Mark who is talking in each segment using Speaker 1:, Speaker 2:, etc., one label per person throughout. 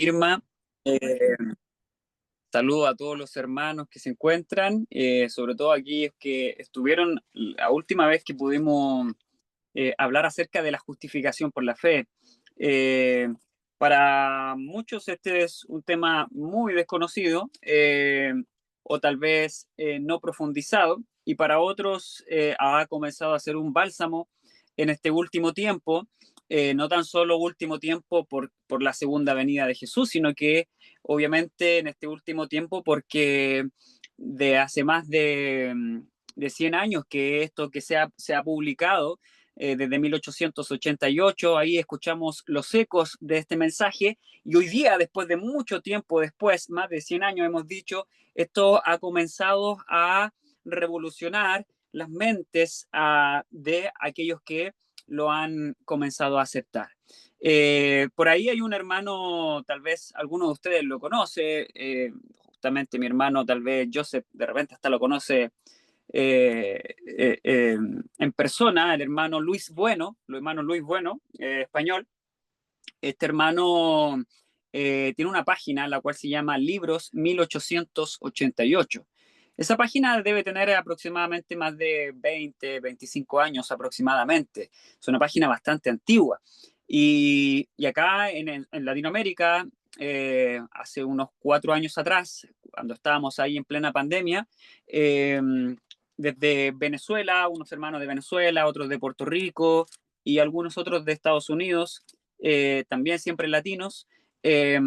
Speaker 1: Irma. Eh, Saludo a todos los hermanos que se encuentran, sobre todo aquellos que estuvieron la última vez que pudimos hablar acerca de la justificación por la fe. Eh, para muchos este es un tema muy desconocido, o tal vez no profundizado, y para otros ha comenzado a ser un bálsamo en este último tiempo, no tan solo último tiempo por la segunda venida de Jesús, sino que obviamente en este último tiempo porque de hace más de 100 años que esto que se ha publicado, desde 1888, ahí escuchamos los ecos de este mensaje, y hoy día, después de mucho tiempo después, más de 100 años hemos dicho, esto ha comenzado a revolucionar las mentes de aquellos que lo han comenzado a aceptar. Por ahí hay un hermano, tal vez alguno de ustedes lo conoce, justamente mi hermano, tal vez Joseph, de repente hasta lo conoce en persona, el hermano Luis Bueno, español. Este hermano tiene una página la cual se llama Libros 1888. Esa página debe tener aproximadamente más de 20, 25 años aproximadamente. Es una página bastante antigua. Y acá en Latinoamérica, hace unos 4 años atrás, cuando estábamos ahí en plena pandemia, eh, desde Venezuela, unos hermanos de Venezuela, otros de Puerto Rico y algunos otros de Estados Unidos, también siempre latinos, eh,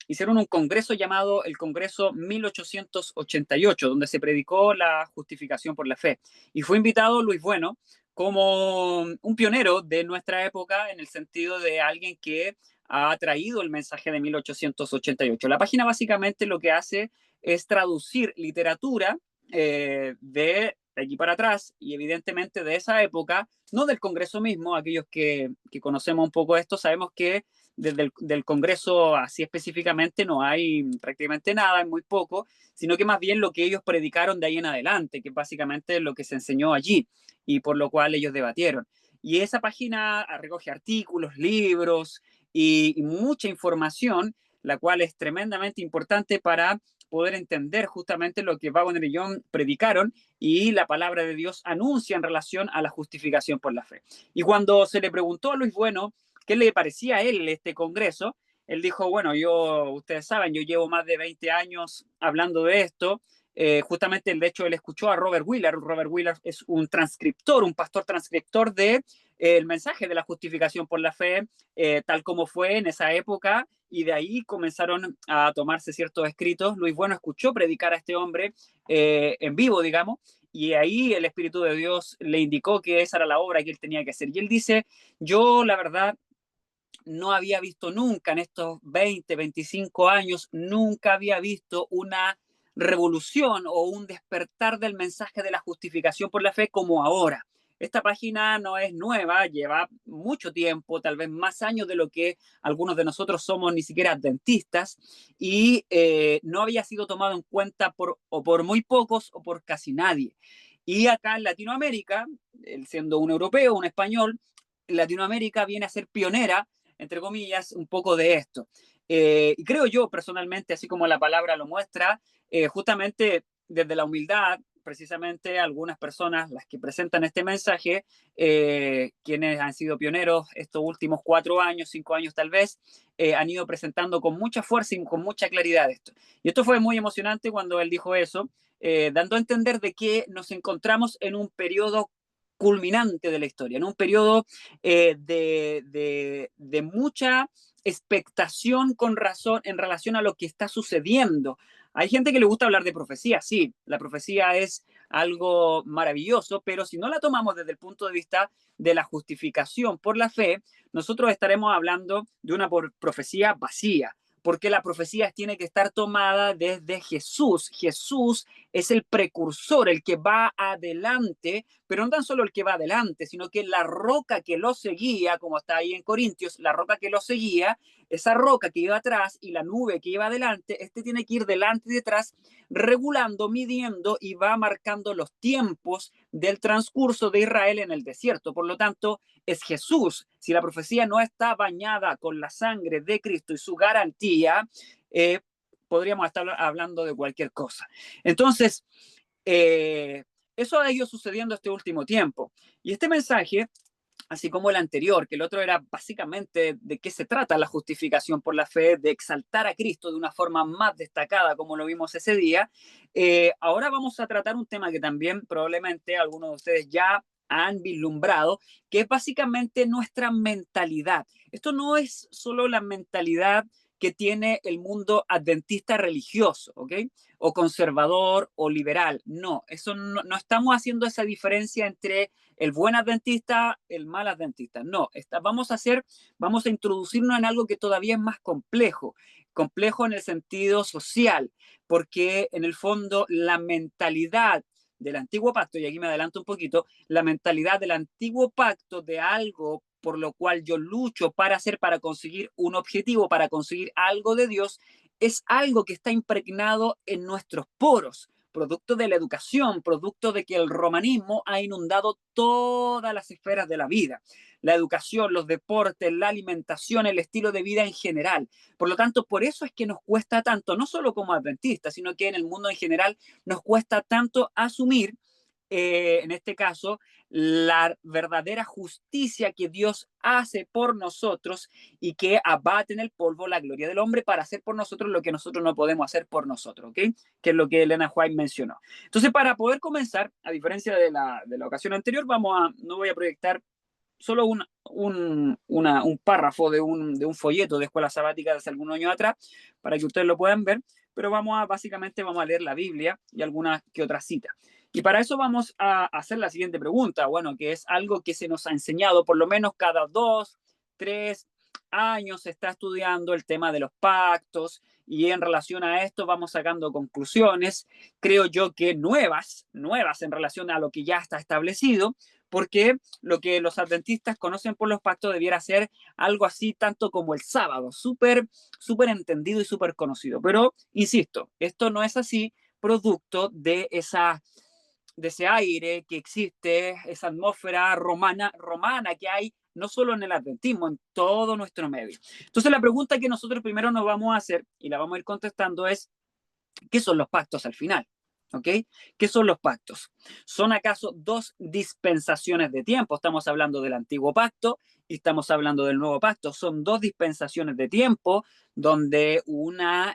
Speaker 1: hicieron un congreso llamado el Congreso 1888, donde se predicó la justificación por la fe. Y fue invitado Luis Bueno como un pionero de nuestra época, en el sentido de alguien que ha traído el mensaje de 1888. La página básicamente lo que hace es traducir literatura de aquí para atrás, y evidentemente de esa época, no del Congreso mismo. Aquellos que conocemos un poco esto sabemos que desde del Congreso así específicamente no hay prácticamente nada, es muy poco, sino que más bien lo que ellos predicaron de ahí en adelante, que básicamente es lo que se enseñó allí y por lo cual ellos debatieron. Y esa página recoge artículos, libros y mucha información, la cual es tremendamente importante para poder entender justamente lo que Wagner y John predicaron y la palabra de Dios anuncia en relación a la justificación por la fe. Y cuando se le preguntó a Luis Bueno qué le parecía a él este congreso, él dijo, bueno, ustedes saben, yo llevo más de 20 años hablando de esto. Justamente, de hecho, él escuchó a Robert Wheeler. Robert Wheeler es un transcriptor, un pastor transcriptor de el mensaje de la justificación por la fe, tal como fue en esa época, y de ahí comenzaron a tomarse ciertos escritos. Luis Bueno escuchó predicar a este hombre en vivo, digamos, y ahí el Espíritu de Dios le indicó que esa era la obra que él tenía que hacer. Y él dice, yo la verdad no había visto nunca en estos 20, 25 años, nunca había visto una revolución o un despertar del mensaje de la justificación por la fe como ahora. Esta página no es nueva, lleva mucho tiempo, tal vez más años de lo que algunos de nosotros somos ni siquiera adventistas, y no había sido tomado en cuenta o por muy pocos o por casi nadie. Y acá en Latinoamérica, él siendo un europeo, un español, Latinoamérica viene a ser pionera, entre comillas, un poco de esto. Y creo yo personalmente, así como la palabra lo muestra, justamente desde la humildad, precisamente algunas personas, las que presentan este mensaje, quienes han sido pioneros estos últimos 4 años, 5 años tal vez, han ido presentando con mucha fuerza y con mucha claridad esto. Y esto fue muy emocionante cuando él dijo eso, dando a entender de que nos encontramos en un periodo culminante de la historia, en un periodo de mucha expectación con razón en relación a lo que está sucediendo. Hay gente que le gusta hablar de profecía, sí, la profecía es algo maravilloso, pero si no la tomamos desde el punto de vista de la justificación por la fe, nosotros estaremos hablando de una profecía vacía, porque la profecía tiene que estar tomada desde Jesús. Jesús es el precursor, el que va adelante, pero no tan solo el que va adelante, sino que la roca que lo seguía, como está ahí en Corintios, la roca que lo seguía esa roca que iba atrás y la nube que iba adelante, este tiene que ir delante y detrás, regulando, midiendo y va marcando los tiempos del transcurso de Israel en el desierto. Por lo tanto, es Jesús. Si la profecía no está bañada con la sangre de Cristo y su garantía, podríamos estar hablando de cualquier cosa. Entonces, eso ha ido sucediendo este último tiempo. Y este mensaje, así como el anterior, que el otro era básicamente de qué se trata la justificación por la fe, de exaltar a Cristo de una forma más destacada, como lo vimos ese día, ahora vamos a tratar un tema que también probablemente algunos de ustedes ya han vislumbrado, que es básicamente nuestra mentalidad. Esto no es solo la mentalidad que tiene el mundo adventista religioso, ¿ok? O conservador o liberal. No, eso no estamos haciendo esa diferencia entre el buen adventista, el mal adventista. No, vamos a introducirnos en algo que todavía es más complejo, complejo en el sentido social, porque en el fondo la mentalidad del antiguo pacto, y aquí me adelanto un poquito, la mentalidad del antiguo pacto de algo por lo cual yo lucho para hacer, para conseguir un objetivo, para conseguir algo de Dios, es algo que está impregnado en nuestros poros, producto de la educación, producto de que el romanismo ha inundado todas las esferas de la vida. La educación, los deportes, la alimentación, el estilo de vida en general. Por lo tanto, por eso es que nos cuesta tanto, no solo como adventistas, sino que en el mundo en general nos cuesta tanto asumir en este caso, la verdadera justicia que Dios hace por nosotros y que abate en el polvo la gloria del hombre para hacer por nosotros lo que nosotros no podemos hacer por nosotros, ¿ok? Que es lo que Elena White mencionó. Entonces, para poder comenzar, a diferencia de la ocasión anterior, no voy a proyectar solo un párrafo de un folleto de escuela sabática de hace algunos años atrás, para que ustedes lo puedan ver, pero básicamente vamos a leer la Biblia y algunas que otras citas. Y para eso vamos a hacer la siguiente pregunta, bueno, que es algo que se nos ha enseñado por lo menos cada 2, 3 años se está estudiando el tema de los pactos y en relación a esto vamos sacando conclusiones, creo yo que nuevas en relación a lo que ya está establecido, porque lo que los adventistas conocen por los pactos debiera ser algo así tanto como el sábado, súper entendido y súper conocido. Pero, insisto, esto no es así producto de ese aire que existe, esa atmósfera romana que hay no solo en el adventismo, en todo nuestro medio. Entonces la pregunta que nosotros primero nos vamos a hacer y la vamos a ir contestando es, ¿qué son los pactos al final? ¿Ok? ¿Qué son los pactos? ¿Son acaso dos dispensaciones de tiempo? Estamos hablando del antiguo pacto y estamos hablando del nuevo pacto. Son dos dispensaciones de tiempo donde una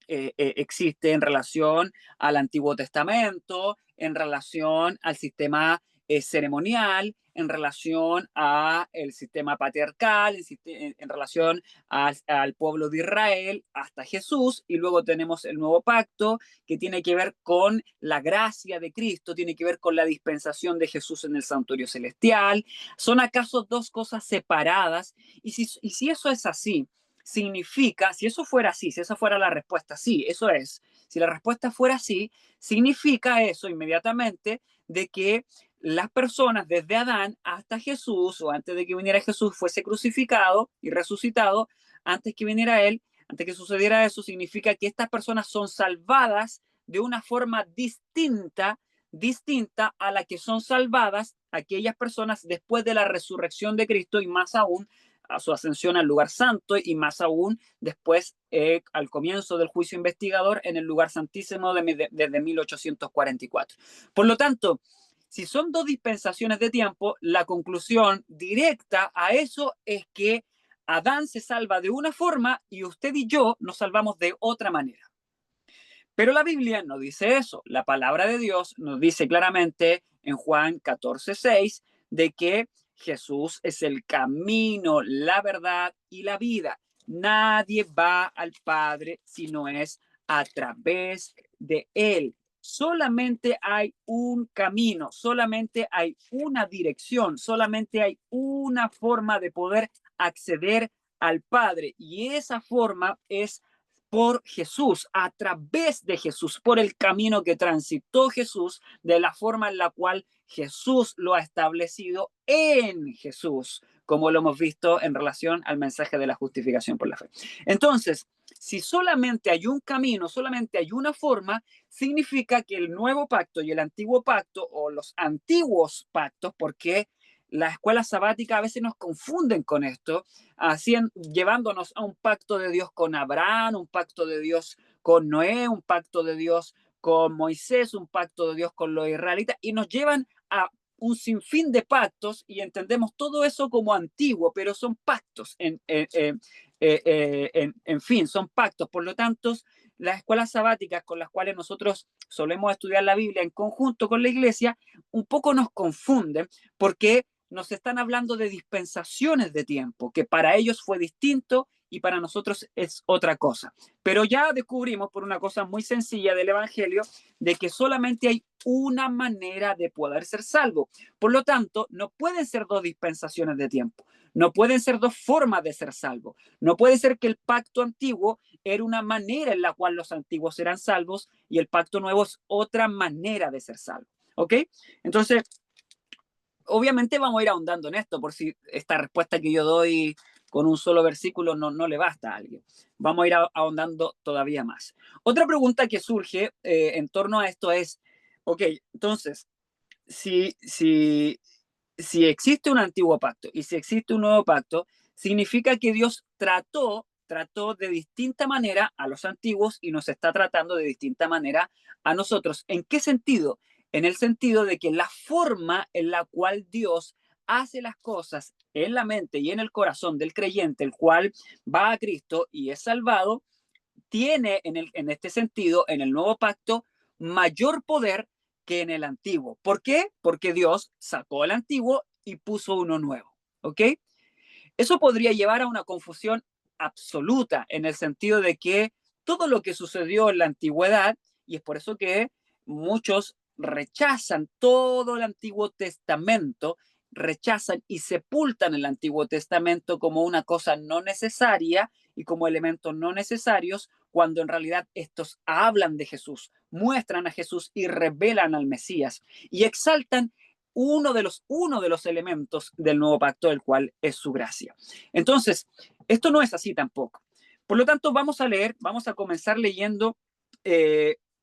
Speaker 1: existe en relación al Antiguo Testamento, en relación al sistema ceremonial, en relación al sistema patriarcal, en relación al pueblo de Israel hasta Jesús, y luego tenemos el nuevo pacto que tiene que ver con la gracia de Cristo, tiene que ver con la dispensación de Jesús en el santuario celestial. ¿Son acaso dos cosas separadas? Y si eso es así, significa, si eso fuera así, si esa fuera la respuesta, sí, eso es, si la respuesta fuera así, significa eso inmediatamente de que las personas desde Adán hasta Jesús, o antes de que viniera Jesús, fuese crucificado y resucitado, antes que viniera Él, antes que sucediera eso, significa que estas personas son salvadas de una forma distinta a la que son salvadas aquellas personas después de la resurrección de Cristo y más aún a su ascensión al lugar santo y más aún después al comienzo del juicio investigador en el lugar santísimo desde 1844. Por lo tanto, si son dos dispensaciones de tiempo, la conclusión directa a eso es que Adán se salva de una forma y usted y yo nos salvamos de otra manera. Pero la Biblia no dice eso. La palabra de Dios nos dice claramente en Juan 14:6 de que Jesús es el camino, la verdad y la vida. Nadie va al Padre si no es a través de Él. Solamente hay un camino, solamente hay una dirección, solamente hay una forma de poder acceder al Padre. Y esa forma es por Jesús, a través de Jesús, por el camino que transitó Jesús, de la forma en la cual Jesús lo ha establecido en Jesús, como lo hemos visto en relación al mensaje de la justificación por la fe. Entonces, si solamente hay un camino, solamente hay una forma, significa que el nuevo pacto y el antiguo pacto, o los antiguos pactos, porque la escuela sabática a veces nos confunden con esto, llevándonos a un pacto de Dios con Abraham, un pacto de Dios con Noé, un pacto de Dios con Moisés, un pacto de Dios con los israelitas, y nos llevan a un sinfín de pactos y entendemos todo eso como antiguo, pero son pactos, en fin, son pactos. Por lo tanto, las escuelas sabáticas con las cuales nosotros solemos estudiar la Biblia en conjunto con la iglesia, un poco nos confunden porque nos están hablando de dispensaciones de tiempo, que para ellos fue distinto y para nosotros es otra cosa. Pero ya descubrimos por una cosa muy sencilla del Evangelio de que solamente hay una manera de poder ser salvo. Por lo tanto, no pueden ser dos dispensaciones de tiempo, no pueden ser dos formas de ser salvo. No puede ser que el pacto antiguo era una manera en la cual los antiguos eran salvos y el pacto nuevo es otra manera de ser salvo. ¿Ok? Entonces, obviamente vamos a ir ahondando en esto, por si esta respuesta que yo doy con un solo versículo no le basta a alguien. Vamos a ir ahondando todavía más. Otra pregunta que surge en torno a esto es, ok, entonces, si existe un antiguo pacto y si existe un nuevo pacto, significa que Dios trató de distinta manera a los antiguos y nos está tratando de distinta manera a nosotros. ¿En qué sentido? En el sentido de que la forma en la cual Dios hace las cosas en la mente y en el corazón del creyente, el cual va a Cristo y es salvado, tiene en este sentido, en el nuevo pacto, mayor poder que en el antiguo. ¿Por qué? Porque Dios sacó el antiguo y puso uno nuevo. ¿Ok? Eso podría llevar a una confusión absoluta en el sentido de que todo lo que sucedió en la antigüedad, y es por eso que muchos rechazan todo el Antiguo Testamento, rechazan y sepultan el Antiguo Testamento como una cosa no necesaria y como elementos no necesarios, cuando en realidad estos hablan de Jesús, muestran a Jesús y revelan al Mesías y exaltan uno de los elementos del nuevo pacto, el cual es su gracia. Entonces, esto no es así tampoco. Por lo tanto, vamos a comenzar leyendo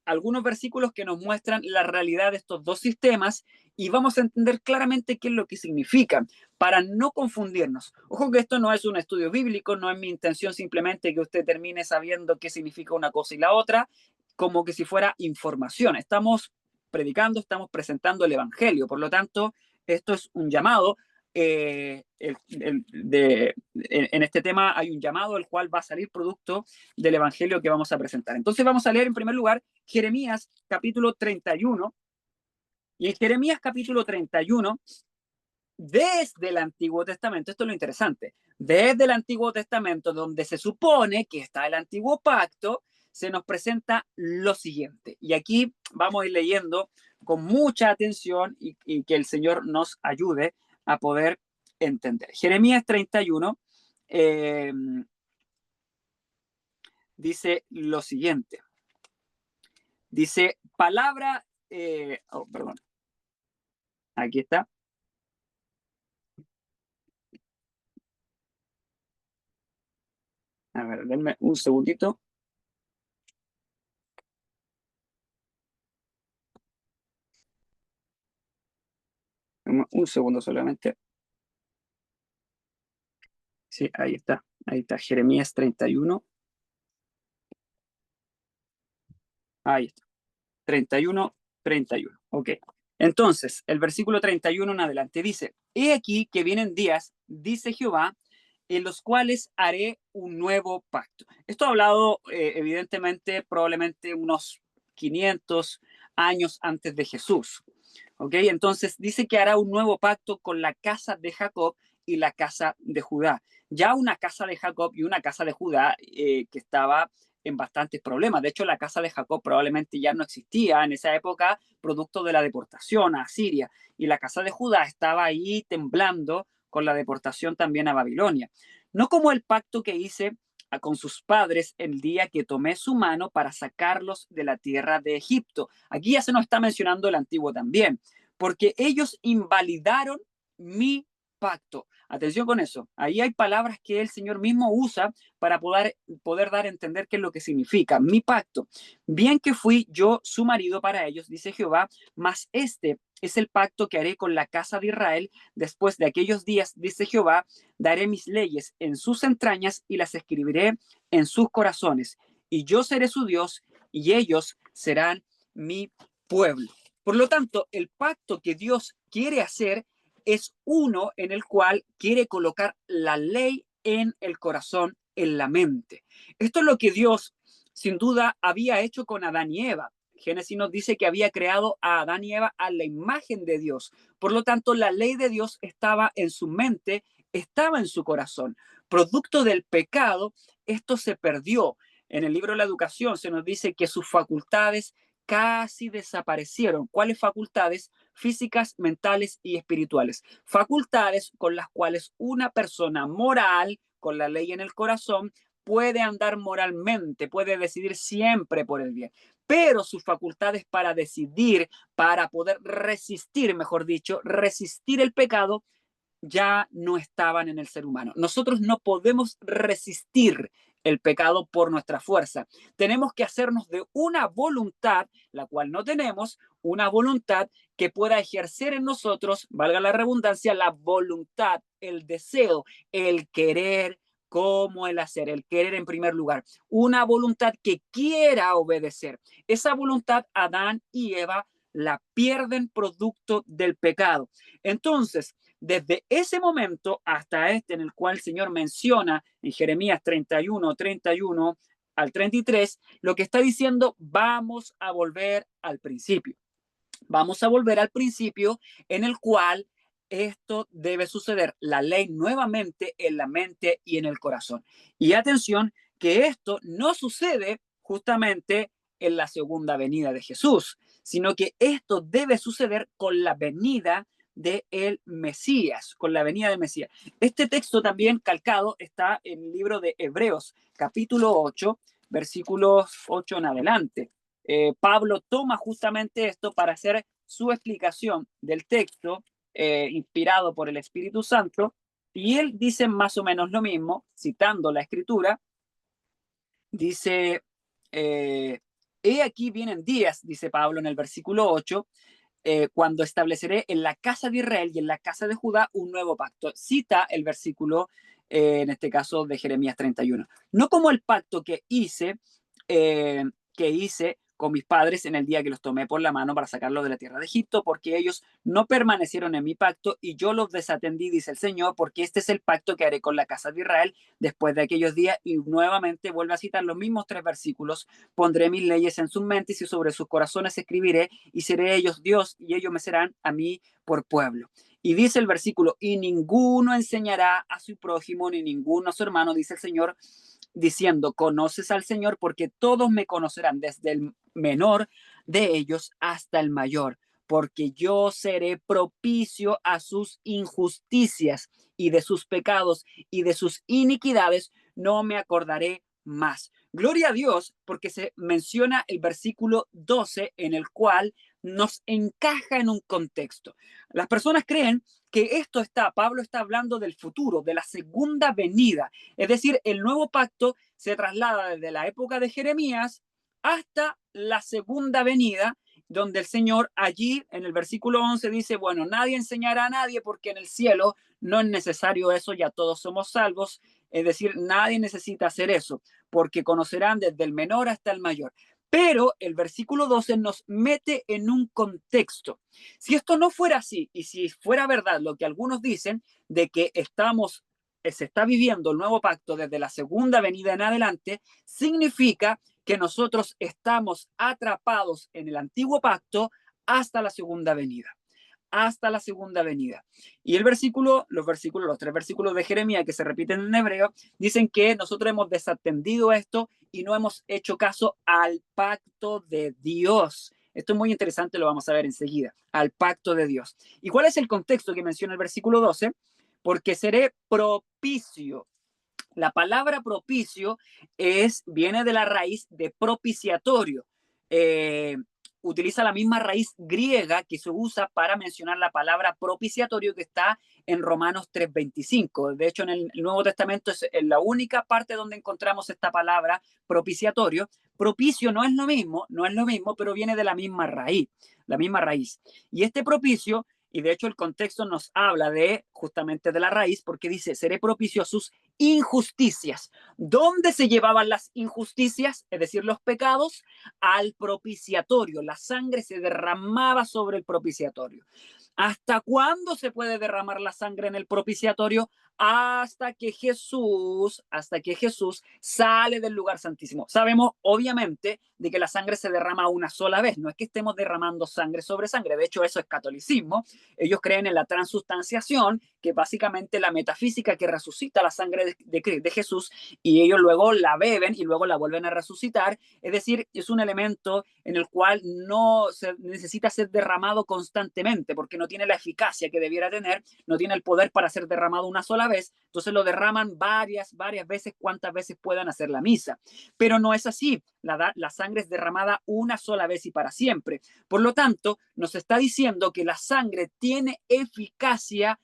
Speaker 1: algunos versículos que nos muestran la realidad de estos dos sistemas y vamos a entender claramente qué es lo que significan para no confundirnos. Ojo que esto no es un estudio bíblico, no es mi intención simplemente que usted termine sabiendo qué significa una cosa y la otra, como que si fuera información. Estamos predicando, estamos presentando el Evangelio. Por lo tanto, esto es un llamado. En este tema hay un llamado el cual va a salir producto del Evangelio que vamos a presentar. Entonces vamos a leer en primer lugar Jeremías capítulo 31. Y en Jeremías capítulo 31, desde el Antiguo Testamento, esto es lo interesante, desde el Antiguo Testamento, donde se supone que está el Antiguo Pacto, se nos presenta lo siguiente. Y aquí vamos a ir leyendo con mucha atención y que el Señor nos ayude a poder entender. Jeremías 31 dice lo siguiente. Dice, palabra, perdón, aquí está. A ver, denme un segundito. Un segundo solamente. Sí, ahí está. Ahí está, Jeremías 31. Ahí está. 31, 31. Ok. Entonces, el versículo 31 en adelante dice, he aquí que vienen días, dice Jehová, en los cuales haré un nuevo pacto. Esto ha hablado, evidentemente, probablemente unos 500 años antes de Jesús. ¿Ok? Entonces dice que hará un nuevo pacto con la casa de Jacob y la casa de Judá. Ya una casa de Jacob y una casa de Judá que estaba en bastantes problemas. De hecho, la casa de Jacob probablemente ya no existía en esa época, producto de la deportación a Asiria. Y la casa de Judá estaba ahí temblando con la deportación también a Babilonia. No como el pacto que hice con sus padres el día que tomé su mano para sacarlos de la tierra de Egipto. Aquí ya se nos está mencionando el antiguo también, porque ellos invalidaron mi pacto. Atención con eso. Ahí hay palabras que el Señor mismo usa para poder dar a entender qué es lo que significa. Mi pacto. Bien que fui yo su marido para ellos, dice Jehová, mas este es el pacto que haré con la casa de Israel después de aquellos días, dice Jehová, daré mis leyes en sus entrañas y las escribiré en sus corazones. Y yo seré su Dios y ellos serán mi pueblo. Por lo tanto, el pacto que Dios quiere hacer es uno en el cual quiere colocar la ley en el corazón, en la mente. Esto es lo que Dios, sin duda, había hecho con Adán y Eva. Génesis nos dice que había creado a Adán y Eva a la imagen de Dios. Por lo tanto, la ley de Dios estaba en su mente, estaba en su corazón. Producto del pecado, esto se perdió. En el libro de la educación se nos dice que sus facultades casi desaparecieron. ¿Cuáles facultades? Físicas, mentales y espirituales. Facultades con las cuales una persona moral, con la ley en el corazón, puede andar moralmente, puede decidir siempre por el bien. Pero sus facultades para decidir, para poder resistir, mejor dicho, resistir el pecado, ya no estaban en el ser humano. Nosotros no podemos resistir el pecado por nuestra fuerza. Tenemos que hacernos de una voluntad, la cual no tenemos, una voluntad que pueda ejercer en nosotros, valga la redundancia, la voluntad, el deseo, el querer como el hacer, el querer en primer lugar. Una voluntad que quiera obedecer. Esa voluntad Adán y Eva la pierden producto del pecado. Entonces, desde ese momento hasta este en el cual el Señor menciona en Jeremías 31 al 33, lo que está diciendo, vamos a volver al principio. Vamos a volver al principio en el cual esto debe suceder, la ley nuevamente en la mente y en el corazón. Y atención, que esto no sucede justamente en la segunda venida de Jesús, sino que esto debe suceder con la venida de el Mesías, con la venida del Mesías. Este texto también calcado está en el libro de Hebreos, capítulo 8, versículos 8 en adelante. Pablo toma justamente esto para hacer su explicación del texto inspirado por el Espíritu Santo, y él dice más o menos lo mismo, citando la escritura, dice, he aquí vienen días, dice Pablo en el versículo 8, cuando estableceré en la casa de Israel y en la casa de Judá un nuevo pacto. Cita el versículo, en este caso, de Jeremías 31. No como el pacto que hice con mis padres en el día que los tomé por la mano para sacarlos de la tierra de Egipto, porque ellos no permanecieron en mi pacto y yo los desatendí, dice el Señor, porque este es el pacto que haré con la casa de Israel después de aquellos días. Y nuevamente vuelve a citar los mismos 3 versículos. Pondré mis leyes en sus mentes y sobre sus corazones escribiré, y seré ellos Dios y ellos me serán a mí por pueblo. Y dice el versículo, y ninguno enseñará a su prójimo ni ninguno a su hermano, dice el Señor, diciendo, conoces al Señor, porque todos me conocerán, desde el menor de ellos hasta el mayor, porque yo seré propicio a sus injusticias y de sus pecados y de sus iniquidades no me acordaré más. Gloria a Dios, porque se menciona el versículo 12 en el cual nos encaja en un contexto. Las personas creen que Pablo está hablando del futuro, de la segunda venida. Es decir, el nuevo pacto se traslada desde la época de Jeremías hasta la segunda venida, donde el Señor allí en el versículo 11 dice, bueno, nadie enseñará a nadie porque en el cielo no es necesario eso, ya todos somos salvos. Es decir, nadie necesita hacer eso, porque conocerán desde el menor hasta el mayor. Pero el versículo 12 nos mete en un contexto. Si esto no fuera así, y si fuera verdad lo que algunos dicen, de que se está viviendo el nuevo pacto desde la segunda venida en adelante, significa que nosotros estamos atrapados en el antiguo pacto hasta la segunda venida. Hasta la segunda venida. Y los 3 versículos de Jeremías que se repiten en hebreo, dicen que nosotros hemos desatendido esto y no hemos hecho caso al pacto de Dios. Esto es muy interesante, lo vamos a ver enseguida, al pacto de Dios. ¿Y cuál es el contexto que menciona el versículo 12? Porque seré propicio. La palabra propicio viene de la raíz de propiciatorio. utiliza la misma raíz griega que se usa para mencionar la palabra propiciatorio que está en Romanos 3:25. De hecho, en el Nuevo Testamento es la única parte donde encontramos esta palabra propiciatorio. Propicio no es lo mismo, pero viene de la misma raíz, la misma raíz. Y este propicio, y de hecho el contexto nos habla de justamente de la raíz, porque dice, seré propicio a sus injusticias. ¿Dónde se llevaban las injusticias? Es decir, los pecados, al propiciatorio. La sangre se derramaba sobre el propiciatorio. ¿Hasta cuándo se puede derramar la sangre en el propiciatorio? Hasta que Jesús sale del lugar santísimo. Sabemos, obviamente, de que la sangre se derrama una sola vez. No es que estemos derramando sangre sobre sangre. De hecho, eso es catolicismo. Ellos creen en la transustanciación, que básicamente la metafísica que resucita la sangre de Jesús, y ellos luego la beben y luego la vuelven a resucitar. Es decir, es un elemento en el cual no se necesita ser derramado constantemente, porque no tiene la eficacia que debiera tener, no tiene el poder para ser derramado una sola vez. Entonces lo derraman varias veces, cuantas veces puedan hacer la misa. Pero no es así. La sangre es derramada una sola vez y para siempre. Por lo tanto, nos está diciendo que la sangre tiene eficacia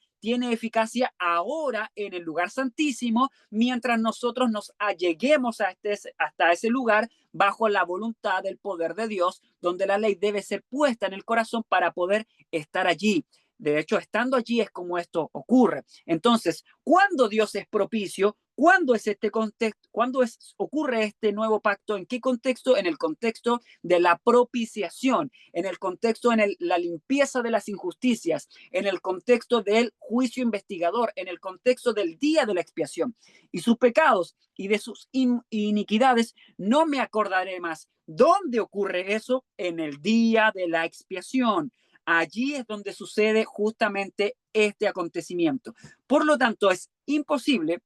Speaker 1: ahora en el lugar santísimo, mientras nosotros nos alleguemos hasta ese lugar bajo la voluntad del poder de Dios, donde la ley debe ser puesta en el corazón para poder estar allí. De hecho, estando allí es como esto ocurre. Entonces, cuando Dios es propicio, ¿cuándo es este contexto? ¿Cuándo ocurre este nuevo pacto? ¿En qué contexto? En el contexto de la propiciación, en el contexto la limpieza de las injusticias, en el contexto del juicio investigador, en el contexto del día de la expiación. Y sus pecados y de sus iniquidades no me acordaré más. ¿Dónde ocurre eso? En el día de la expiación. Allí es donde sucede justamente este acontecimiento. Por lo tanto, es imposible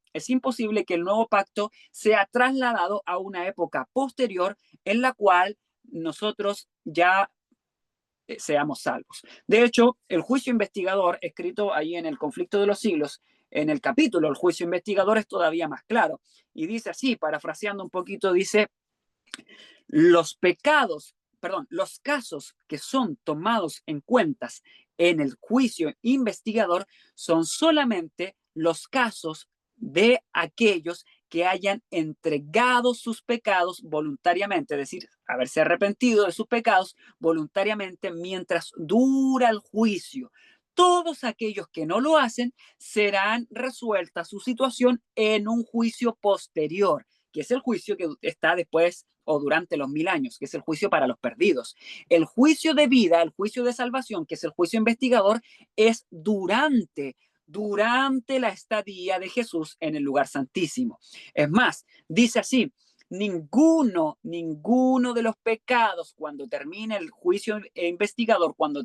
Speaker 1: que el nuevo pacto sea trasladado a una época posterior en la cual nosotros ya seamos salvos. De hecho, el juicio investigador, escrito ahí en el Conflicto de los Siglos, en el capítulo El juicio investigador, es todavía más claro. Y dice así, parafraseando un poquito, dice, los casos que son tomados en cuentas en el juicio investigador son solamente los casos de aquellos que hayan entregado sus pecados voluntariamente, es decir, haberse arrepentido de sus pecados voluntariamente mientras dura el juicio. Todos aquellos que no lo hacen serán resuelta su situación en un juicio posterior, que es el juicio que está después o durante los 1000 años, que es el juicio para los perdidos. El juicio de vida, el juicio de salvación, que es el juicio investigador, es durante la estadía de Jesús en el lugar santísimo. Es más, dice así, ninguno de los pecados, cuando termine el juicio investigador, cuando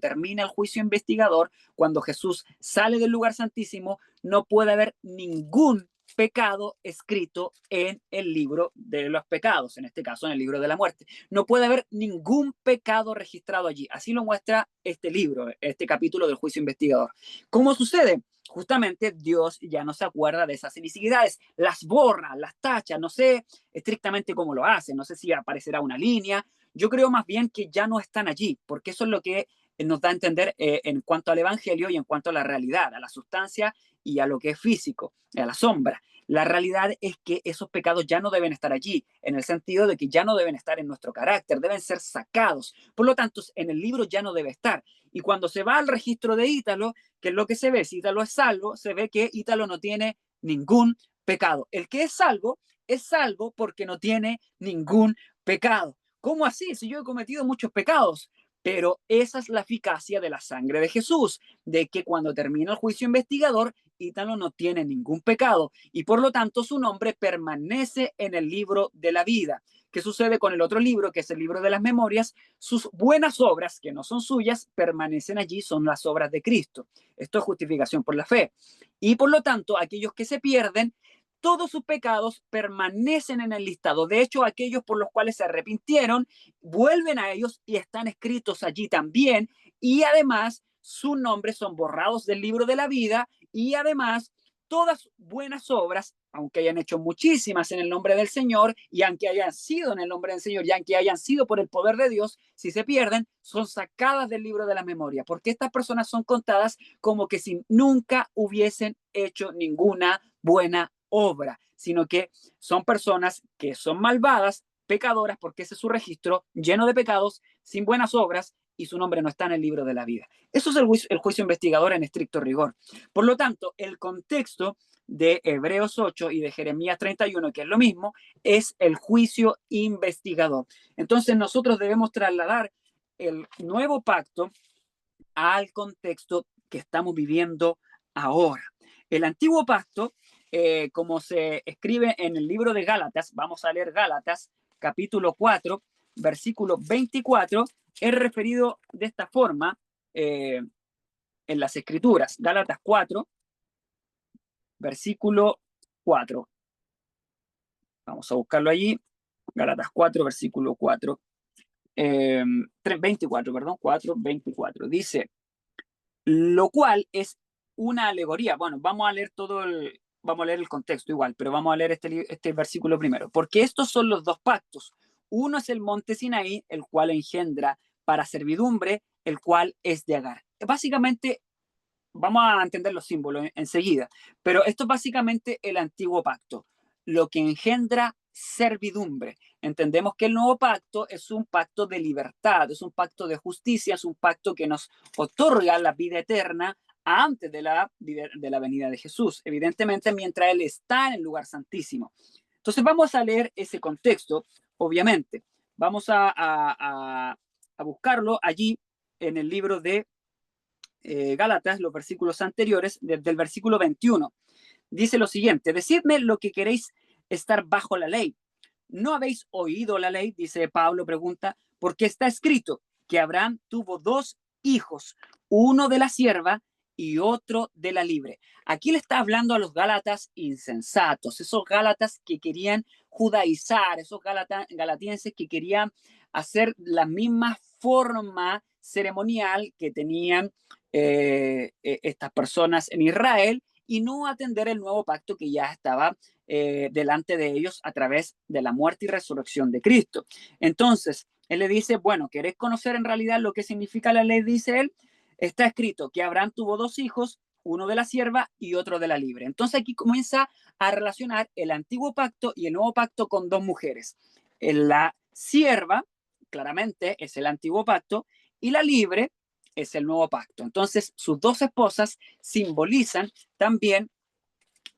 Speaker 1: Jesús sale del lugar santísimo, no puede haber ningún pecado escrito en el libro de los pecados, en este caso en el libro de la muerte. No puede haber ningún pecado registrado allí. Así lo muestra este libro, este capítulo del juicio investigador. ¿Cómo sucede? Justamente Dios ya no se acuerda de esas iniquidades, las borra, las tacha, no sé estrictamente cómo lo hace, no sé si aparecerá una línea. Yo creo más bien que ya no están allí, porque eso es lo que nos da a entender en cuanto al evangelio y en cuanto a la realidad, a la sustancia y a lo que es físico, a la sombra. La realidad es que esos pecados ya no deben estar allí, en el sentido de que ya no deben estar en nuestro carácter, deben ser sacados. Por lo tanto, en el libro ya no debe estar. Y cuando se va al registro de Ítalo, ¿qué es lo que se ve? Si Ítalo es salvo, se ve que Ítalo no tiene ningún pecado. El que es salvo porque no tiene ningún pecado. ¿Cómo así? Si yo he cometido muchos pecados. Pero esa es la eficacia de la sangre de Jesús, de que cuando termina el juicio investigador, Ítalo no tiene ningún pecado y por lo tanto su nombre permanece en el libro de la vida. ¿Qué sucede con el otro libro, que es el libro de las memorias? Sus buenas obras, que no son suyas, permanecen allí, son las obras de Cristo. Esto es justificación por la fe. Y por lo tanto, aquellos que se pierden, todos sus pecados permanecen en el listado. De hecho, aquellos por los cuales se arrepintieron, vuelven a ellos y están escritos allí también. Y además, sus nombres son borrados del libro de la vida y además todas buenas obras, aunque hayan hecho muchísimas en el nombre del Señor, y aunque hayan sido en el nombre del Señor, y aunque hayan sido por el poder de Dios, si se pierden, son sacadas del libro de la memoria, porque estas personas son contadas como que si nunca hubiesen hecho ninguna buena obra, sino que son personas que son malvadas, pecadoras, porque ese es su registro, lleno de pecados, sin buenas obras, y su nombre no está en el libro de la vida. Eso es el juicio investigador en estricto rigor. Por lo tanto, el contexto de Hebreos 8 y de Jeremías 31, que es lo mismo, es el juicio investigador. Entonces nosotros debemos trasladar el nuevo pacto al contexto que estamos viviendo ahora. El antiguo pacto, como se escribe en el libro de Gálatas, vamos a leer Gálatas capítulo 4, versículo 24, es referido de esta forma en las escrituras. Gálatas 4, versículo 4. Vamos a buscarlo allí. Gálatas 4, versículo 4. 24, perdón, 4, 24. Dice, lo cual es una alegoría. Bueno, vamos a leer el contexto igual, pero vamos a leer este versículo primero. Porque estos son los dos pactos. Uno es el monte Sinaí, el cual engendra para servidumbre, el cual es de Agar. Básicamente, vamos a entender los símbolos enseguida, pero esto es básicamente el antiguo pacto, lo que engendra servidumbre. Entendemos que el nuevo pacto es un pacto de libertad, es un pacto de justicia, es un pacto que nos otorga la vida eterna antes de la venida de Jesús, evidentemente mientras Él está en el lugar santísimo. Entonces vamos a leer ese contexto, obviamente. Vamos a buscarlo allí en el libro de Gálatas, los versículos anteriores, desde el versículo 21. Dice lo siguiente, decidme lo que queréis estar bajo la ley. ¿No habéis oído la ley? Dice Pablo, pregunta, porque está escrito que Abraham tuvo dos hijos, uno de la sierva y otro de la libre. Aquí le está hablando a los gálatas insensatos, esos gálatas que querían judaizar, esos galatienses que querían hacer la misma forma ceremonial que tenían estas personas en Israel y no atender el nuevo pacto que ya estaba delante de ellos a través de la muerte y resurrección de Cristo. Entonces, él le dice, bueno, ¿querés conocer en realidad lo que significa la ley? Dice él, está escrito que Abraham tuvo dos hijos, uno de la sierva y otro de la libre. Entonces aquí comienza a relacionar el antiguo pacto y el nuevo pacto con dos mujeres. La sierva, claramente, es el antiguo pacto, y la libre es el nuevo pacto. Entonces, sus dos esposas simbolizan también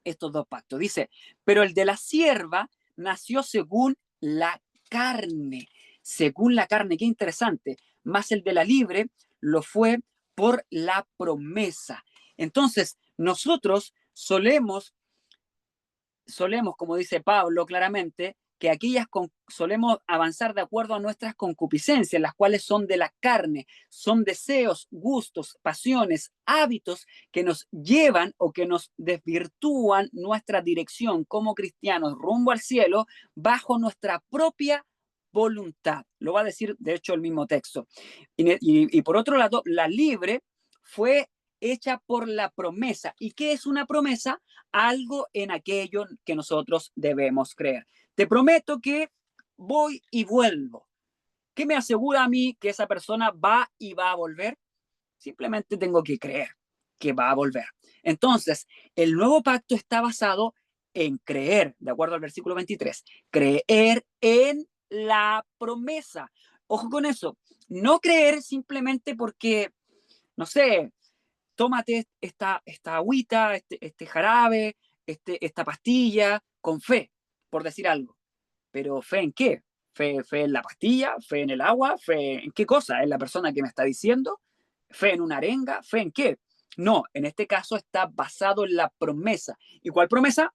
Speaker 1: estos dos pactos. Dice, pero el de la sierva nació según la carne, según la carne, qué interesante, más el de la libre lo fue por la promesa. Entonces, nosotros solemos, como dice Pablo claramente, que solemos avanzar de acuerdo a nuestras concupiscencias, las cuales son de la carne, son deseos, gustos, pasiones, hábitos que nos llevan o que nos desvirtúan nuestra dirección como cristianos rumbo al cielo bajo nuestra propia voluntad. Lo va a decir, de hecho, el mismo texto. Y por otro lado, la libre fue hecha por la promesa. ¿Y qué es una promesa? Algo en aquello que nosotros debemos creer. Te prometo que voy y vuelvo. ¿Qué me asegura a mí que esa persona va y va a volver? Simplemente tengo que creer que va a volver. Entonces, el nuevo pacto está basado en creer, de acuerdo al versículo 23, creer en la promesa. Ojo con eso, no creer simplemente porque, no sé, tómate esta agüita, este jarabe, esta pastilla, con fe, por decir algo. Pero ¿fe en qué? ¿Fe en la pastilla? ¿Fe en el agua? ¿Fe en qué cosa? ¿En la persona que me está diciendo? ¿Fe en una arenga? ¿Fe en qué? No, en este caso está basado en la promesa. ¿Y cuál promesa?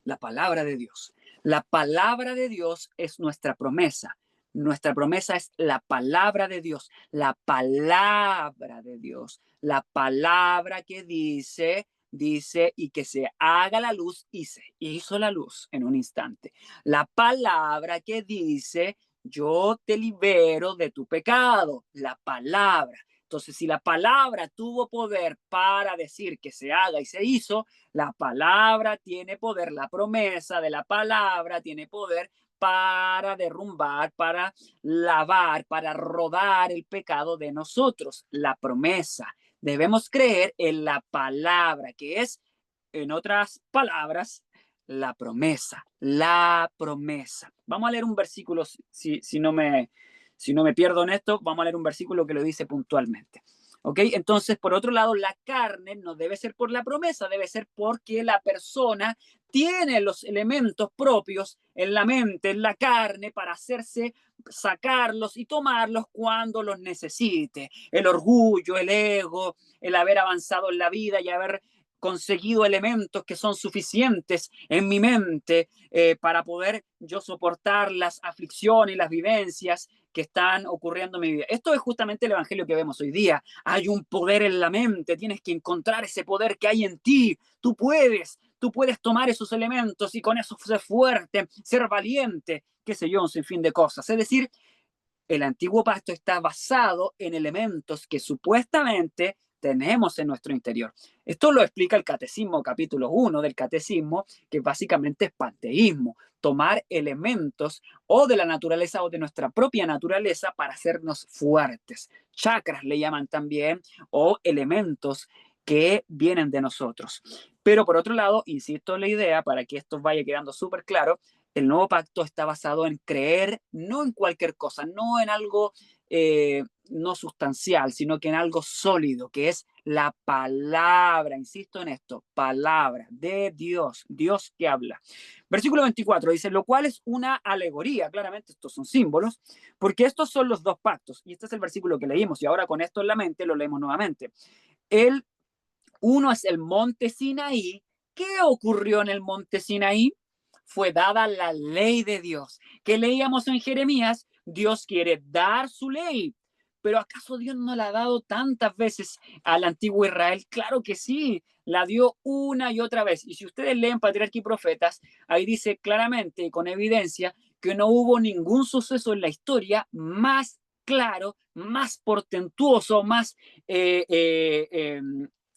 Speaker 1: La palabra de Dios. La palabra de Dios es nuestra promesa. Nuestra promesa es la palabra de Dios, la palabra de Dios, la palabra que dice, y que se haga la luz y se hizo la luz en un instante. La palabra que dice, yo te libero de tu pecado, la palabra. Entonces, si la palabra tuvo poder para decir que se haga y se hizo, la palabra tiene poder, la promesa de la palabra tiene poder para derrumbar, para lavar, para rodar el pecado de nosotros. La promesa. Debemos creer en la palabra, que es, en otras palabras, la promesa, la promesa. Vamos a leer un versículo, si no me pierdo en esto, vamos a leer un versículo que lo dice puntualmente. ¿Ok? Entonces, por otro lado, la carne no debe ser por la promesa, debe ser porque la persona tiene los elementos propios en la mente, en la carne, para hacerse sacarlos y tomarlos cuando los necesite. El orgullo, el ego, el haber avanzado en la vida y haber conseguido elementos que son suficientes en mi mente para poder yo soportar las aflicciones y las vivencias que están ocurriendo en mi vida. Esto es justamente el evangelio que vemos hoy día. Hay un poder en la mente, tienes que encontrar ese poder que hay en ti. Tú puedes tomar esos elementos y con eso ser fuerte, ser valiente, qué sé yo, un sinfín de cosas. Es decir, el antiguo pacto está basado en elementos que supuestamente tenemos en nuestro interior. Esto lo explica el Catecismo, capítulo 1 del Catecismo, que básicamente es panteísmo, tomar elementos o de la naturaleza o de nuestra propia naturaleza para hacernos fuertes. Chakras le llaman también, o elementos que vienen de nosotros. Pero por otro lado, insisto en la idea, para que esto vaya quedando súper claro, el nuevo pacto está basado en creer no en cualquier cosa, no en algo no sustancial, sino que en algo sólido, que es la palabra, insisto en esto, palabra de Dios, Dios que habla. Versículo 24 dice, lo cual es una alegoría, claramente estos son símbolos, porque estos son los dos pactos, y este es el versículo que leímos, y ahora con esto en la mente lo leemos nuevamente. El uno es el monte Sinaí. ¿Qué ocurrió en el monte Sinaí? Fue dada la ley de Dios. ¿Qué leíamos en Jeremías? Dios quiere dar su ley. Pero ¿acaso Dios no la ha dado tantas veces al antiguo Israel? Claro que sí, la dio una y otra vez. Y si ustedes leen Patriarca y Profetas, ahí dice claramente y con evidencia que no hubo ningún suceso en la historia más claro, más portentuoso, más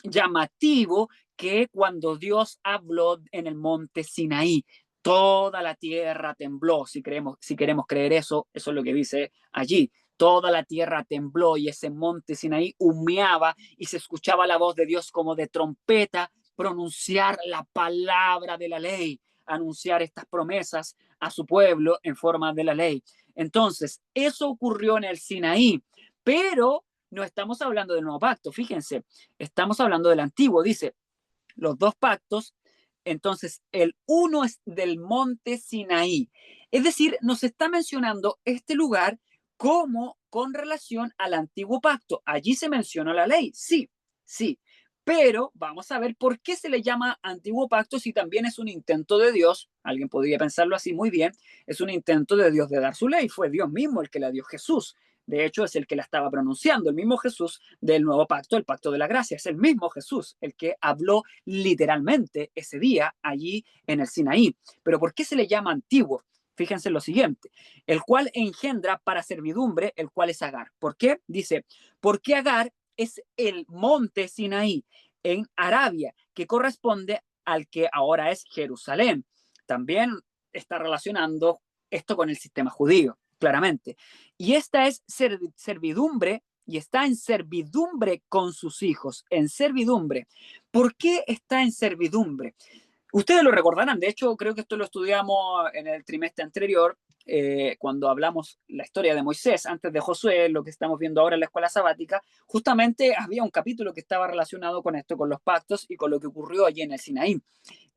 Speaker 1: llamativo que cuando Dios habló en el monte Sinaí. Toda la tierra tembló, si queremos creer eso, eso es lo que dice allí. Toda la tierra tembló y ese monte Sinaí humeaba y se escuchaba la voz de Dios como de trompeta pronunciar la palabra de la ley, anunciar estas promesas a su pueblo en forma de la ley. Entonces, eso ocurrió en el Sinaí, pero no estamos hablando del nuevo pacto, fíjense, estamos hablando del antiguo, dice, los dos pactos. Entonces, el uno es del monte Sinaí. Es decir, nos está mencionando este lugar como con relación al antiguo pacto. Allí se menciona la ley, sí, sí. Pero vamos a ver por qué se le llama antiguo pacto si también es un intento de Dios. Alguien podría pensarlo así muy bien. Es un intento de Dios de dar su ley. Fue Dios mismo el que la dio Jesús. De hecho, es el que la estaba pronunciando, el mismo Jesús del nuevo pacto, el pacto de la gracia. Es el mismo Jesús el que habló literalmente ese día allí en el Sinaí. Pero ¿por qué se le llama antiguo? Fíjense lo siguiente, el cual engendra para servidumbre, el cual es Agar. ¿Por qué? Dice, porque Agar es el monte Sinaí en Arabia, que corresponde al que ahora es Jerusalén. También está relacionando esto con el sistema judío, claramente. Y esta es servidumbre y está en servidumbre con sus hijos, en servidumbre. ¿Por qué está en servidumbre? Ustedes lo recordarán, de hecho creo que esto lo estudiamos en el trimestre anterior, cuando hablamos la historia de Moisés, antes de Josué, lo que estamos viendo ahora en la escuela sabática, justamente había un capítulo que estaba relacionado con esto, con los pactos y con lo que ocurrió allí en el Sinaí.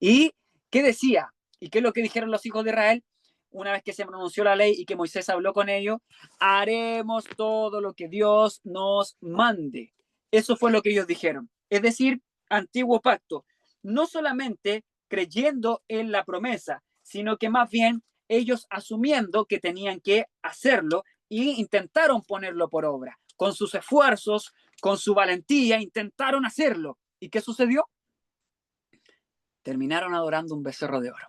Speaker 1: ¿Y qué decía? ¿Y qué es lo que dijeron los hijos de Israel? Una vez que se pronunció la ley y que Moisés habló con ellos, haremos todo lo que Dios nos mande. Eso fue lo que ellos dijeron. Es decir, antiguo pacto. No solamente creyendo en la promesa, sino que más bien ellos asumiendo que tenían que hacerlo y intentaron ponerlo por obra. Con sus esfuerzos, con su valentía, intentaron hacerlo. ¿Y qué sucedió? Terminaron adorando un becerro de oro.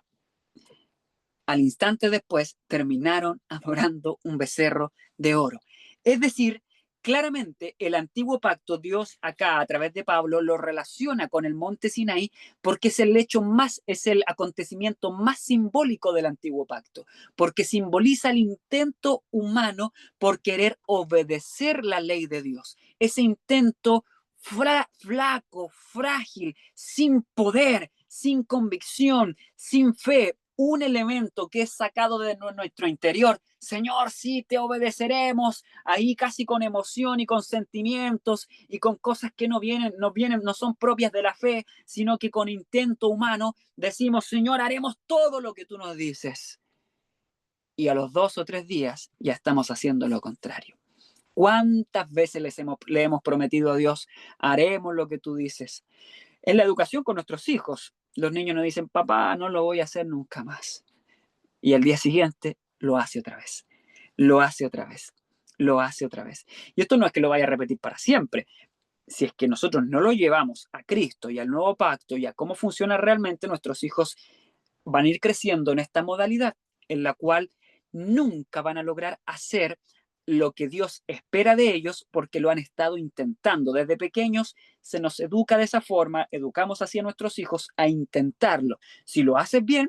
Speaker 1: Al instante después terminaron adorando un becerro de oro. Es decir, claramente el antiguo pacto, Dios acá a través de Pablo lo relaciona con el monte Sinaí porque es el hecho más, es el acontecimiento más simbólico del antiguo pacto, porque simboliza el intento humano por querer obedecer la ley de Dios. Ese intento flaco, frágil, sin poder, sin convicción, sin fe, un elemento que es sacado de nuestro interior. Señor, sí, te obedeceremos, ahí casi con emoción y con sentimientos y con cosas que no son propias de la fe, sino que con intento humano decimos, Señor, haremos todo lo que tú nos dices. Y a los 2 o 3 días ya estamos haciendo lo contrario. ¿Cuántas veces le hemos prometido a Dios, haremos lo que tú dices? En la educación con nuestros hijos, los niños nos dicen, papá, no lo voy a hacer nunca más. Y al día siguiente lo hace otra vez, lo hace otra vez, lo hace otra vez. Y esto no es que lo vaya a repetir para siempre. Si es que nosotros no lo llevamos a Cristo y al nuevo pacto y a cómo funciona realmente, nuestros hijos van a ir creciendo en esta modalidad en la cual nunca van a lograr hacer lo que Dios espera de ellos porque lo han estado intentando. Desde pequeños se nos educa de esa forma, educamos así a nuestros hijos a intentarlo. Si lo haces bien,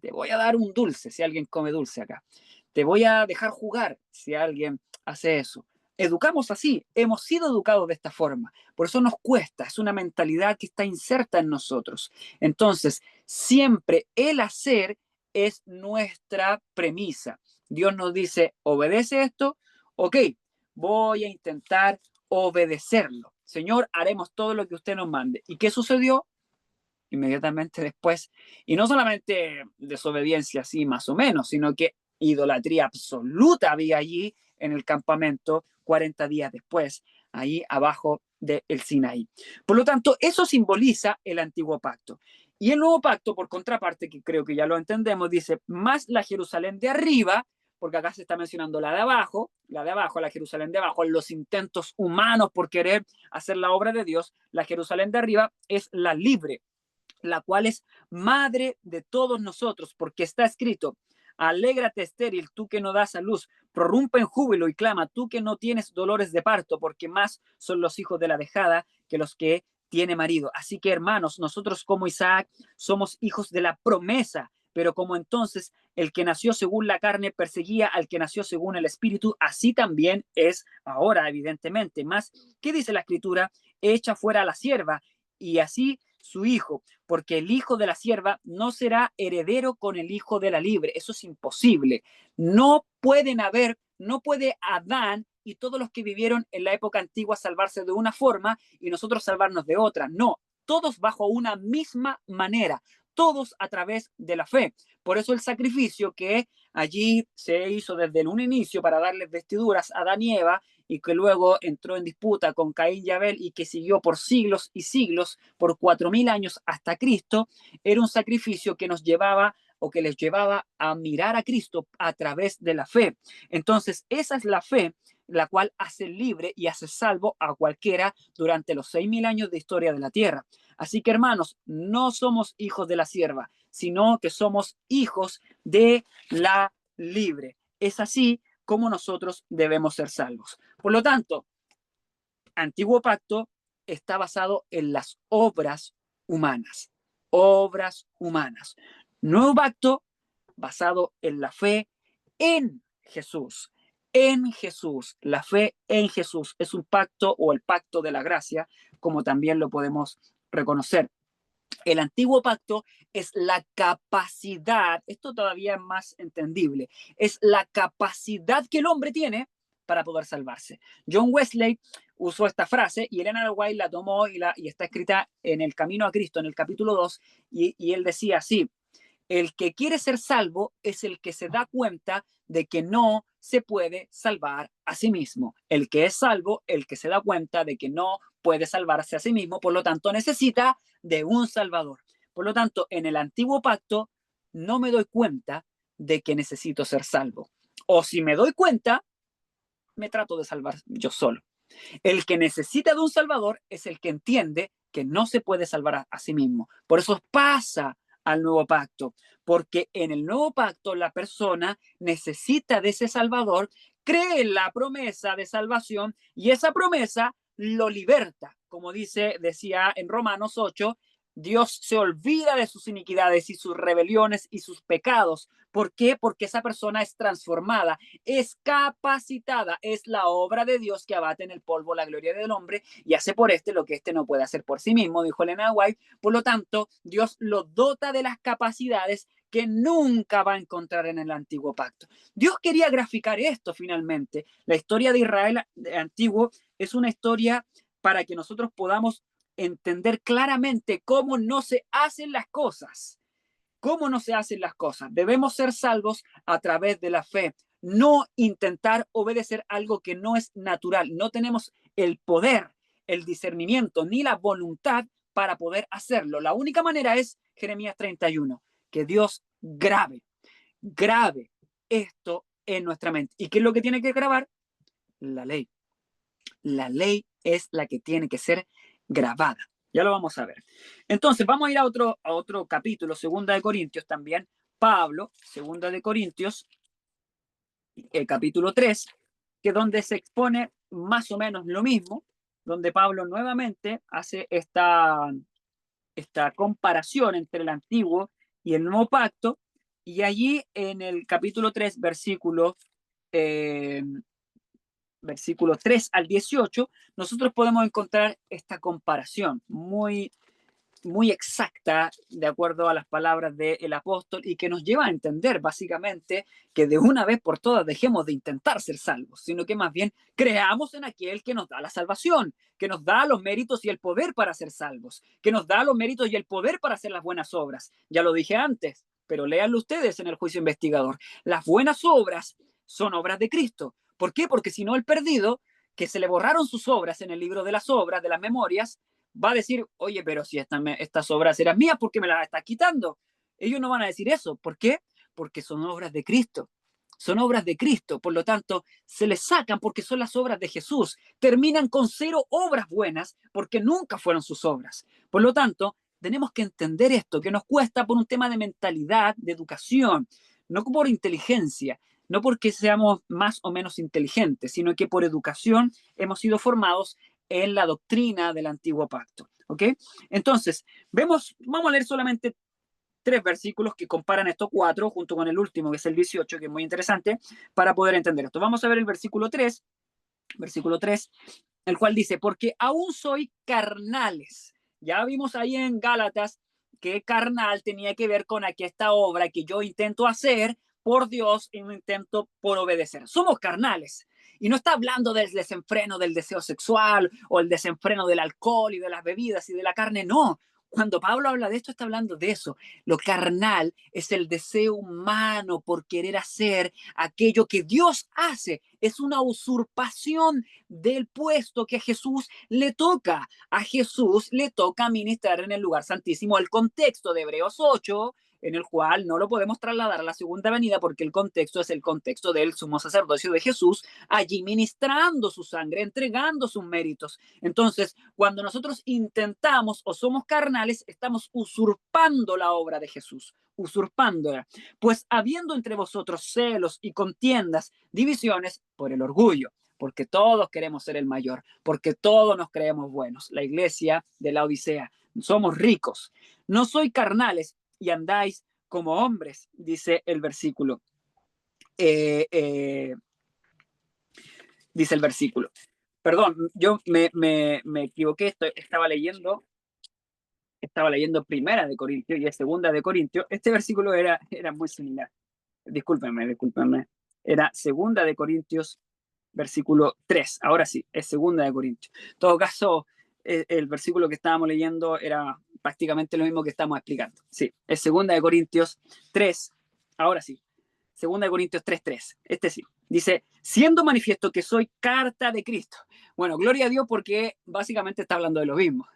Speaker 1: te voy a dar un dulce si alguien come dulce acá. Te voy a dejar jugar si alguien hace eso. Educamos así, hemos sido educados de esta forma. Por eso nos cuesta, es una mentalidad que está inserta en nosotros. Entonces, siempre el hacer es nuestra premisa. Dios nos dice, obedece esto, ok, voy a intentar obedecerlo. Señor, haremos todo lo que usted nos mande. ¿Y qué sucedió? Inmediatamente después, y no solamente desobediencia así más o menos, sino que idolatría absoluta había allí en el campamento 40 días después, ahí abajo del Sinaí. Por lo tanto, eso simboliza el antiguo pacto. Y el nuevo pacto, por contraparte, que creo que ya lo entendemos, dice, más la Jerusalén de arriba, porque acá se está mencionando la de abajo, la Jerusalén de abajo, los intentos humanos por querer hacer la obra de Dios, la Jerusalén de arriba es la libre, la cual es madre de todos nosotros, porque está escrito, alégrate estéril, tú que no das a luz, prorrumpe en júbilo y clama, tú que no tienes dolores de parto, porque más son los hijos de la dejada que los que tiene marido. Así que hermanos, nosotros como Isaac somos hijos de la promesa, pero como entonces el que nació según la carne perseguía al que nació según el espíritu, así también es ahora, evidentemente. Más, ¿qué dice la escritura? Echa fuera a la sierva y así su hijo, porque el hijo de la sierva no será heredero con el hijo de la libre. Eso es imposible. No puede Adán y todos los que vivieron en la época antigua salvarse de una forma y nosotros salvarnos de otra. No, todos bajo una misma manera, todos a través de la fe. Por eso el sacrificio que allí se hizo desde un inicio para darles vestiduras a Adán y Eva, y que luego entró en disputa con Caín y Abel y que siguió por siglos y siglos, por 4000 años hasta Cristo, era un sacrificio que nos llevaba o que les llevaba a mirar a Cristo a través de la fe. Entonces, esa es la fe la cual hace libre y hace salvo a cualquiera durante los 6000 años de historia de la tierra. Así que, hermanos, no somos hijos de la sierva, sino que somos hijos de la libre. Es así como nosotros debemos ser salvos. Por lo tanto, antiguo pacto está basado en las obras humanas. Obras humanas. Nuevo pacto basado en la fe en Jesús. En Jesús. La fe en Jesús es un pacto o el pacto de la gracia, como también lo podemos reconocer. El antiguo pacto es la capacidad, esto todavía es más entendible, es la capacidad que el hombre tiene para poder salvarse. John Wesley usó esta frase y Elena White la tomó y está escrita en El Camino a Cristo, en el capítulo 2, y él decía así, el que quiere ser salvo es el que se da cuenta de que no se puede salvar a sí mismo. El que es salvo, el que se da cuenta de que no puede salvarse a sí mismo, por lo tanto necesita de un salvador. Por lo tanto, en el antiguo pacto no me doy cuenta de que necesito ser salvo. O si me doy cuenta, me trato de salvar yo solo. El que necesita de un salvador es el que entiende que no se puede salvar a sí mismo. Por eso pasa al nuevo pacto, porque en el nuevo pacto la persona necesita de ese salvador cree en la promesa de salvación y esa promesa lo liberta. Como decía en Romanos 8, Dios se olvida de sus iniquidades y sus rebeliones y sus pecados. ¿Por qué? Porque esa persona es transformada, es capacitada, es la obra de Dios que abate en el polvo la gloria del hombre y hace por lo que no puede hacer por sí mismo, dijo Elena White. Por lo tanto, Dios lo dota de las capacidades que nunca va a encontrar en el antiguo pacto. Dios quería graficar esto finalmente. La historia de Israel antiguo es una historia para que nosotros podamos entender claramente cómo no se hacen las cosas. ¿Cómo no se hacen las cosas? Debemos ser salvos a través de la fe, no intentar obedecer algo que no es natural. No tenemos el poder, el discernimiento ni la voluntad para poder hacerlo. La única manera es Jeremías 31, que Dios grave esto en nuestra mente. ¿Y qué es lo que tiene que grabar? La ley. La ley es la que tiene que ser grabada. Ya lo vamos a ver. Entonces, vamos a ir a otro capítulo, Segunda de Corintios también. Pablo, Segunda de Corintios, capítulo 3, que es donde se expone más o menos lo mismo, donde Pablo nuevamente hace esta comparación entre el antiguo y el nuevo pacto, y allí en el capítulo 3, versículos 3 al 18, nosotros podemos encontrar esta comparación muy, muy exacta, de acuerdo a las palabras del apóstol, y que nos lleva a entender básicamente que de una vez por todas dejemos de intentar ser salvos, sino que más bien creamos en aquel que nos da la salvación, que nos da los méritos y el poder para ser salvos, que nos da los méritos y el poder para hacer las buenas obras. Ya lo dije antes, pero léanlo ustedes en el juicio investigador. Las buenas obras son obras de Cristo. ¿Por qué? Porque si no, el perdido, que se le borraron sus obras en el libro de las obras, de las memorias, va a decir, oye, pero si estas obras eran mías, ¿por qué me las estás quitando? Ellos no van a decir eso. ¿Por qué? Porque son obras de Cristo. Son obras de Cristo. Por lo tanto, se les sacan porque son las obras de Jesús. Terminan con 0 obras buenas porque nunca fueron sus obras. Por lo tanto, tenemos que entender esto, que nos cuesta por un tema de mentalidad, de educación, no por inteligencia, no porque seamos más o menos inteligentes, sino que por educación hemos sido formados en la doctrina del antiguo pacto. ¿Ok? Entonces, vamos a leer solamente 3 versículos que comparan estos 4 junto con el último, que es el 18, que es muy interesante, para poder entender esto. Vamos a ver el versículo 3, el cual dice, porque aún soy carnales. Ya vimos ahí en Gálatas que carnal tenía que ver con esta obra que yo intento hacer por Dios y no intento por obedecer. Somos carnales. Y no está hablando del desenfreno del deseo sexual o el desenfreno del alcohol y de las bebidas y de la carne, no. Cuando Pablo habla de esto, está hablando de eso. Lo carnal es el deseo humano por querer hacer aquello que Dios hace. Es una usurpación del puesto que a Jesús le toca. A Jesús le toca ministrar en el lugar santísimo. El contexto de Hebreos 8, en el cual no lo podemos trasladar a la segunda venida porque el contexto es el contexto del sumo sacerdocio de Jesús, allí ministrando su sangre, entregando sus méritos. Entonces, cuando nosotros intentamos o somos carnales, estamos usurpando la obra de Jesús, usurpándola. Pues habiendo entre vosotros celos y contiendas, divisiones por el orgullo, porque todos queremos ser el mayor, porque todos nos creemos buenos. La iglesia de la Odisea, somos ricos, no soy carnales y andáis como hombres, dice el versículo. Dice el versículo. Perdón, yo me equivoqué, estaba leyendo Primera de Corintios y es Segunda de Corintios. Este versículo era muy similar. Discúlpenme. Era Segunda de Corintios, versículo 3. Ahora sí, es Segunda de Corintios. En todo caso, el versículo que estábamos leyendo era prácticamente lo mismo que estamos explicando. Sí, es Segunda de Corintios 3. Ahora sí, Segunda de Corintios 3:3. Este sí. Dice, siendo manifiesto que soy carta de Cristo. Bueno, gloria a Dios porque básicamente está hablando de lo mismo.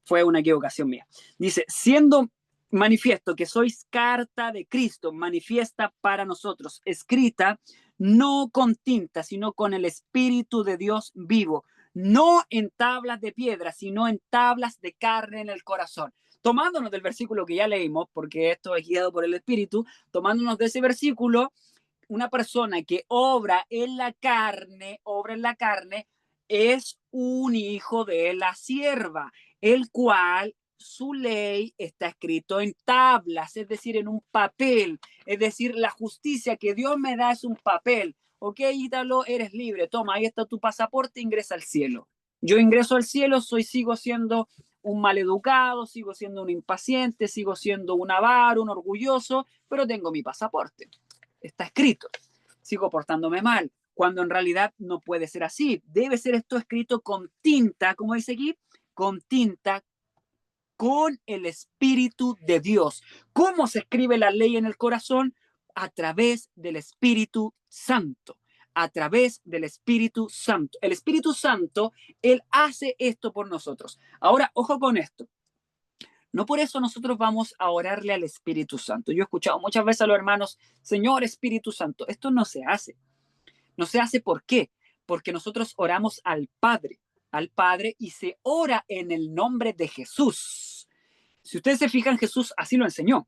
Speaker 1: Fue una equivocación mía. Dice, siendo manifiesto que sois carta de Cristo, manifiesta para nosotros, escrita no con tinta, sino con el Espíritu de Dios vivo, no en tablas de piedra, sino en tablas de carne en el corazón. Tomándonos del versículo que ya leímos, porque esto es guiado por el Espíritu, tomándonos de ese versículo, una persona que obra en la carne, es un hijo de la sierva, el cual su ley está escrito en tablas, es decir, en un papel. Es decir, la justicia que Dios me da es un papel. Ok, Ítalo, eres libre. Toma, ahí está tu pasaporte, ingresa al cielo. Yo ingreso al cielo, sigo siendo un maleducado, sigo siendo un impaciente, sigo siendo un avaro, un orgulloso, pero tengo mi pasaporte. Está escrito. Sigo portándome mal, cuando en realidad no puede ser así. Debe ser esto escrito con tinta, como dice aquí, con tinta, con el Espíritu de Dios. ¿Cómo se escribe la ley en el corazón? A través del Espíritu Santo. A través del Espíritu Santo. El Espíritu Santo, Él hace esto por nosotros. Ahora, ojo con esto. No por eso nosotros vamos a orarle al Espíritu Santo. Yo he escuchado muchas veces a los hermanos, Señor Espíritu Santo, esto no se hace. No se hace, ¿por qué? Porque nosotros oramos al Padre y se ora en el nombre de Jesús. Si ustedes se fijan, Jesús así lo enseñó.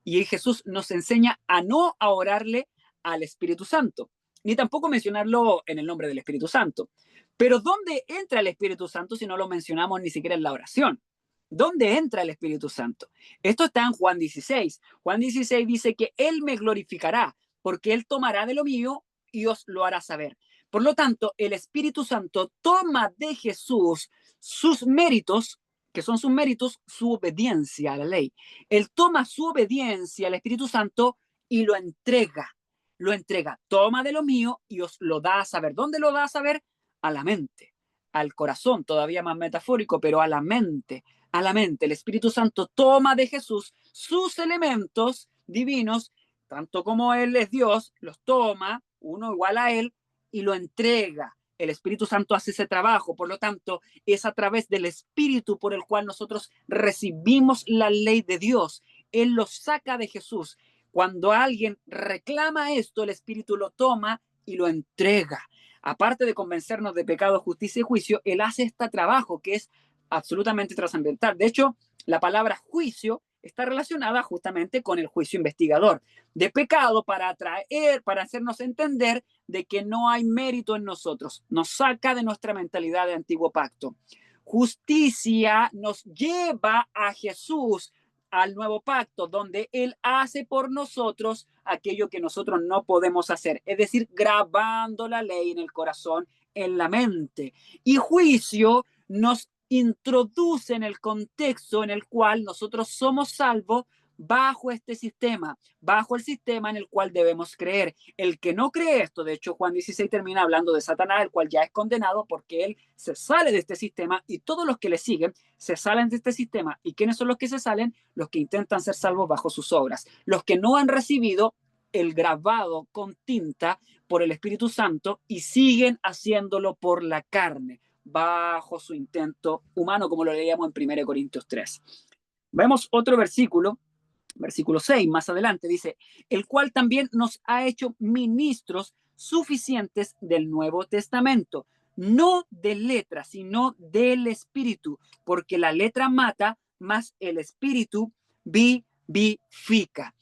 Speaker 1: Y Jesús nos enseña a no a orarle al Espíritu Santo, ni tampoco mencionarlo en el nombre del Espíritu Santo. Pero ¿dónde entra el Espíritu Santo si no lo mencionamos ni siquiera en la oración? ¿Dónde entra el Espíritu Santo? Esto está en Juan 16. Juan 16 dice que Él me glorificará, porque Él tomará de lo mío y os lo hará saber. Por lo tanto, el Espíritu Santo toma de Jesús sus méritos, que son sus méritos, su obediencia a la ley. Él toma su obediencia al Espíritu Santo y lo entrega. Lo entrega. Toma de lo mío y os lo da a saber. ¿Dónde lo da a saber? A la mente, al corazón, todavía más metafórico, pero a la mente. A la mente. El Espíritu Santo toma de Jesús sus elementos divinos, tanto como Él es Dios, los toma, uno igual a Él, y lo entrega. El Espíritu Santo hace ese trabajo, por lo tanto, es a través del Espíritu por el cual nosotros recibimos la ley de Dios. Él lo saca de Jesús. Cuando alguien reclama esto, el Espíritu lo toma y lo entrega. Aparte de convencernos de pecado, justicia y juicio, Él hace este trabajo que es absolutamente trascendental. De hecho, la palabra juicio está relacionada justamente con el juicio investigador de pecado para atraer, para hacernos entender de que no hay mérito en nosotros. Nos saca de nuestra mentalidad de antiguo pacto. Justicia nos lleva a Jesús, al nuevo pacto, donde Él hace por nosotros aquello que nosotros no podemos hacer, es decir, grabando la ley en el corazón, en la mente. Y juicio nos introduce en el contexto en el cual nosotros somos salvos bajo este sistema, bajo el sistema en el cual debemos creer. El que no cree esto, de hecho Juan 16 termina hablando de Satanás, el cual ya es condenado porque él se sale de este sistema y todos los que le siguen se salen de este sistema. ¿Y quiénes son los que se salen? Los que intentan ser salvos bajo sus obras, los que no han recibido el grabado con tinta por el Espíritu Santo y siguen haciéndolo por la carne, bajo su intento humano, como lo leíamos en 1 Corintios 3. Vemos otro versículo, versículo 6, más adelante, dice, el cual también nos ha hecho ministros suficientes del Nuevo Testamento, no de letra, sino del Espíritu, porque la letra mata, más el Espíritu vivifica.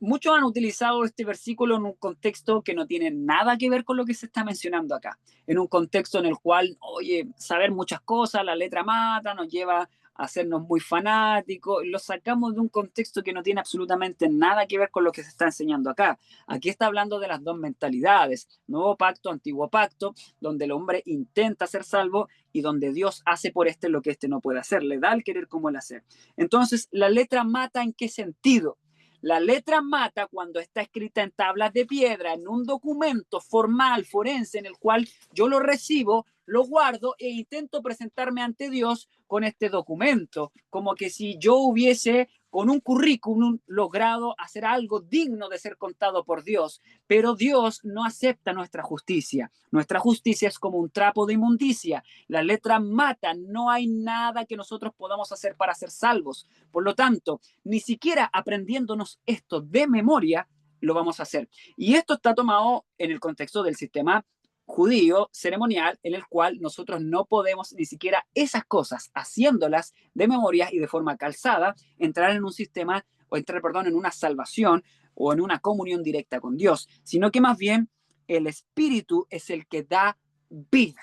Speaker 1: Muchos han utilizado este versículo en un contexto que no tiene nada que ver con lo que se está mencionando acá. En un contexto en el cual, oye, saber muchas cosas, la letra mata, nos lleva a hacernos muy fanáticos. Lo sacamos de un contexto que no tiene absolutamente nada que ver con lo que se está enseñando acá. Aquí está hablando de las dos mentalidades, nuevo pacto, antiguo pacto, donde el hombre intenta ser salvo y donde Dios hace por este lo que este no puede hacer, le da el querer como el hacer. Entonces, ¿la letra mata en qué sentido? La letra mata cuando está escrita en tablas de piedra, en un documento formal, forense, en el cual yo lo recibo, lo guardo e intento presentarme ante Dios con este documento, como que si yo hubiese con un currículum logrado hacer algo digno de ser contado por Dios. Pero Dios no acepta nuestra justicia. Nuestra justicia es como un trapo de inmundicia. La letra mata, no hay nada que nosotros podamos hacer para ser salvos. Por lo tanto, ni siquiera aprendiéndonos esto de memoria lo vamos a hacer. Y esto está tomado en el contexto del sistema judío ceremonial, en el cual nosotros no podemos ni siquiera esas cosas, haciéndolas de memoria y de forma calzada, entrar en un sistema o entrar, perdón, en una salvación o en una comunión directa con Dios, sino que más bien el Espíritu es el que da vida.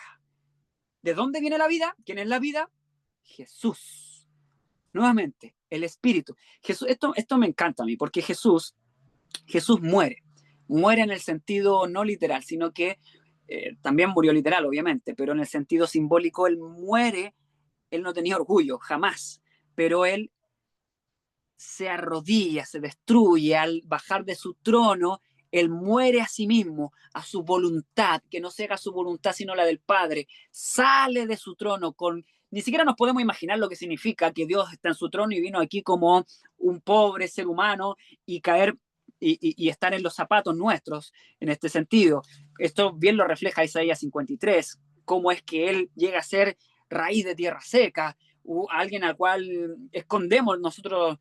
Speaker 1: ¿De dónde viene la vida? ¿Quién es la vida? Jesús. Nuevamente, el Espíritu. Jesús, esto me encanta a mí, porque Jesús muere. Muere en el sentido no literal, sino que también murió literal, obviamente, pero en el sentido simbólico, él muere. Él no tenía orgullo, jamás, pero él se arrodilla, se destruye al bajar de su trono. Él muere a sí mismo, a su voluntad, que no se haga su voluntad sino la del Padre. Sale de su trono con... Ni siquiera nos podemos imaginar lo que significa que Dios está en su trono y vino aquí como un pobre ser humano y caer y estar en los zapatos nuestros en este sentido. Esto bien lo refleja Isaías 53, cómo es que Él llega a ser raíz de tierra seca, alguien al cual escondemos nosotros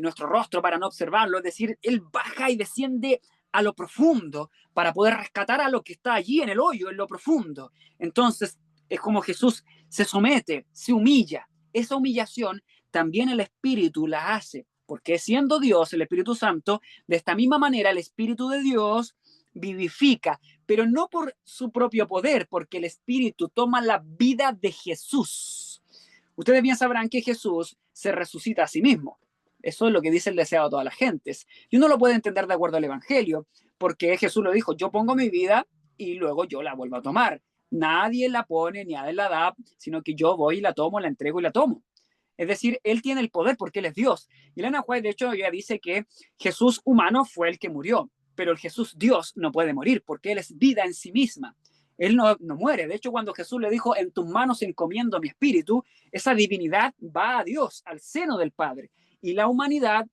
Speaker 1: nuestro rostro para no observarlo, es decir, Él baja y desciende a lo profundo para poder rescatar a lo que está allí en el hoyo, en lo profundo. Entonces, es como Jesús se somete, se humilla. Esa humillación también el Espíritu la hace, porque siendo Dios, el Espíritu Santo, de esta misma manera el Espíritu de Dios vivifica, pero no por su propio poder, porque el Espíritu toma la vida de Jesús. Ustedes bien sabrán que Jesús se resucita a sí mismo. Eso es lo que dice el deseado de todas las gentes. Y uno lo puede entender de acuerdo al Evangelio, porque Jesús lo dijo, yo pongo mi vida y luego yo la vuelvo a tomar. Nadie la pone ni nadie la da, sino que yo voy y la tomo, la entrego y la tomo. Es decir, Él tiene el poder porque Él es Dios. Y Elena White, de hecho, ella dice que Jesús humano fue el que murió, pero el Jesús Dios no puede morir porque Él es vida en sí misma. Él no muere. De hecho, cuando Jesús le dijo, en tus manos encomiendo mi espíritu, esa divinidad va a Dios, al seno del Padre. Y la humanidad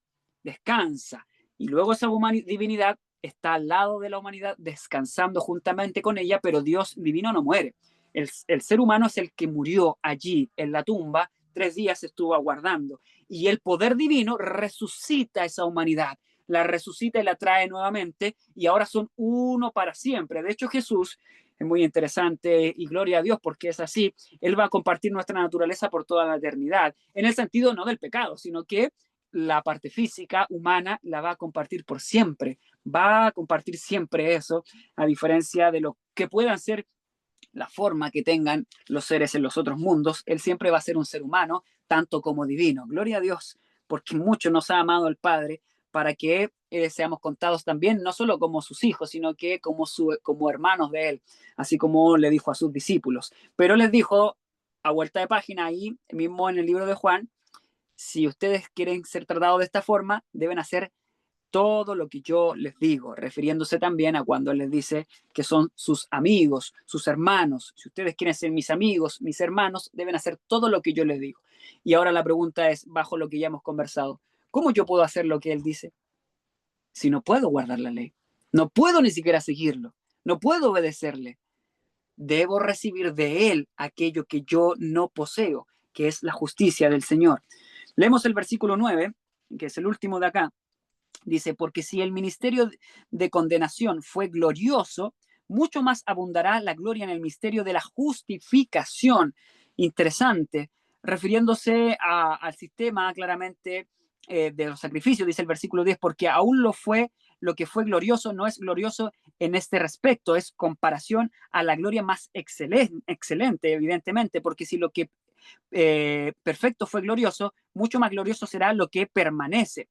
Speaker 1: descansa. Y luego esa divinidad está al lado de la humanidad, descansando juntamente con ella, pero Dios divino no muere. El ser humano es el que murió allí, en la tumba, 3 días estuvo aguardando. Y el poder divino resucita esa humanidad, la resucita y la trae nuevamente, y ahora son uno para siempre. De hecho, Jesús es muy interesante y gloria a Dios porque es así. Él va a compartir nuestra naturaleza por toda la eternidad, en el sentido no del pecado, sino que la parte física, humana, la va a compartir por siempre. Va a compartir siempre eso, a diferencia de lo que puedan ser la forma que tengan los seres en los otros mundos. Él siempre va a ser un ser humano, tanto como divino. Gloria a Dios, porque mucho nos ha amado el Padre para que seamos contados también, no solo como sus hijos, sino que como hermanos de Él, así como le dijo a sus discípulos. Pero les dijo, a vuelta de página, ahí mismo en el libro de Juan, si ustedes quieren ser tratados de esta forma, deben hacer todo lo que yo les digo, refiriéndose también a cuando él les dice que son sus amigos, sus hermanos. Si ustedes quieren ser mis amigos, mis hermanos, deben hacer todo lo que yo les digo. Y ahora la pregunta es, bajo lo que ya hemos conversado, ¿cómo yo puedo hacer lo que él dice si no puedo guardar la ley? No puedo ni siquiera seguirlo, no puedo obedecerle. Debo recibir de él aquello que yo no poseo, que es la justicia del Señor. Leemos el versículo 9, que es el último de acá. Dice, porque si el ministerio de condenación fue glorioso, mucho más abundará la gloria en el misterio de la justificación. Interesante, refiriéndose al sistema claramente de los sacrificios, dice el versículo 10, porque aún lo que fue glorioso no es glorioso en este respecto, es comparación a la gloria más excelente, evidentemente, porque si lo que perfecto fue glorioso, mucho más glorioso será lo que permanece.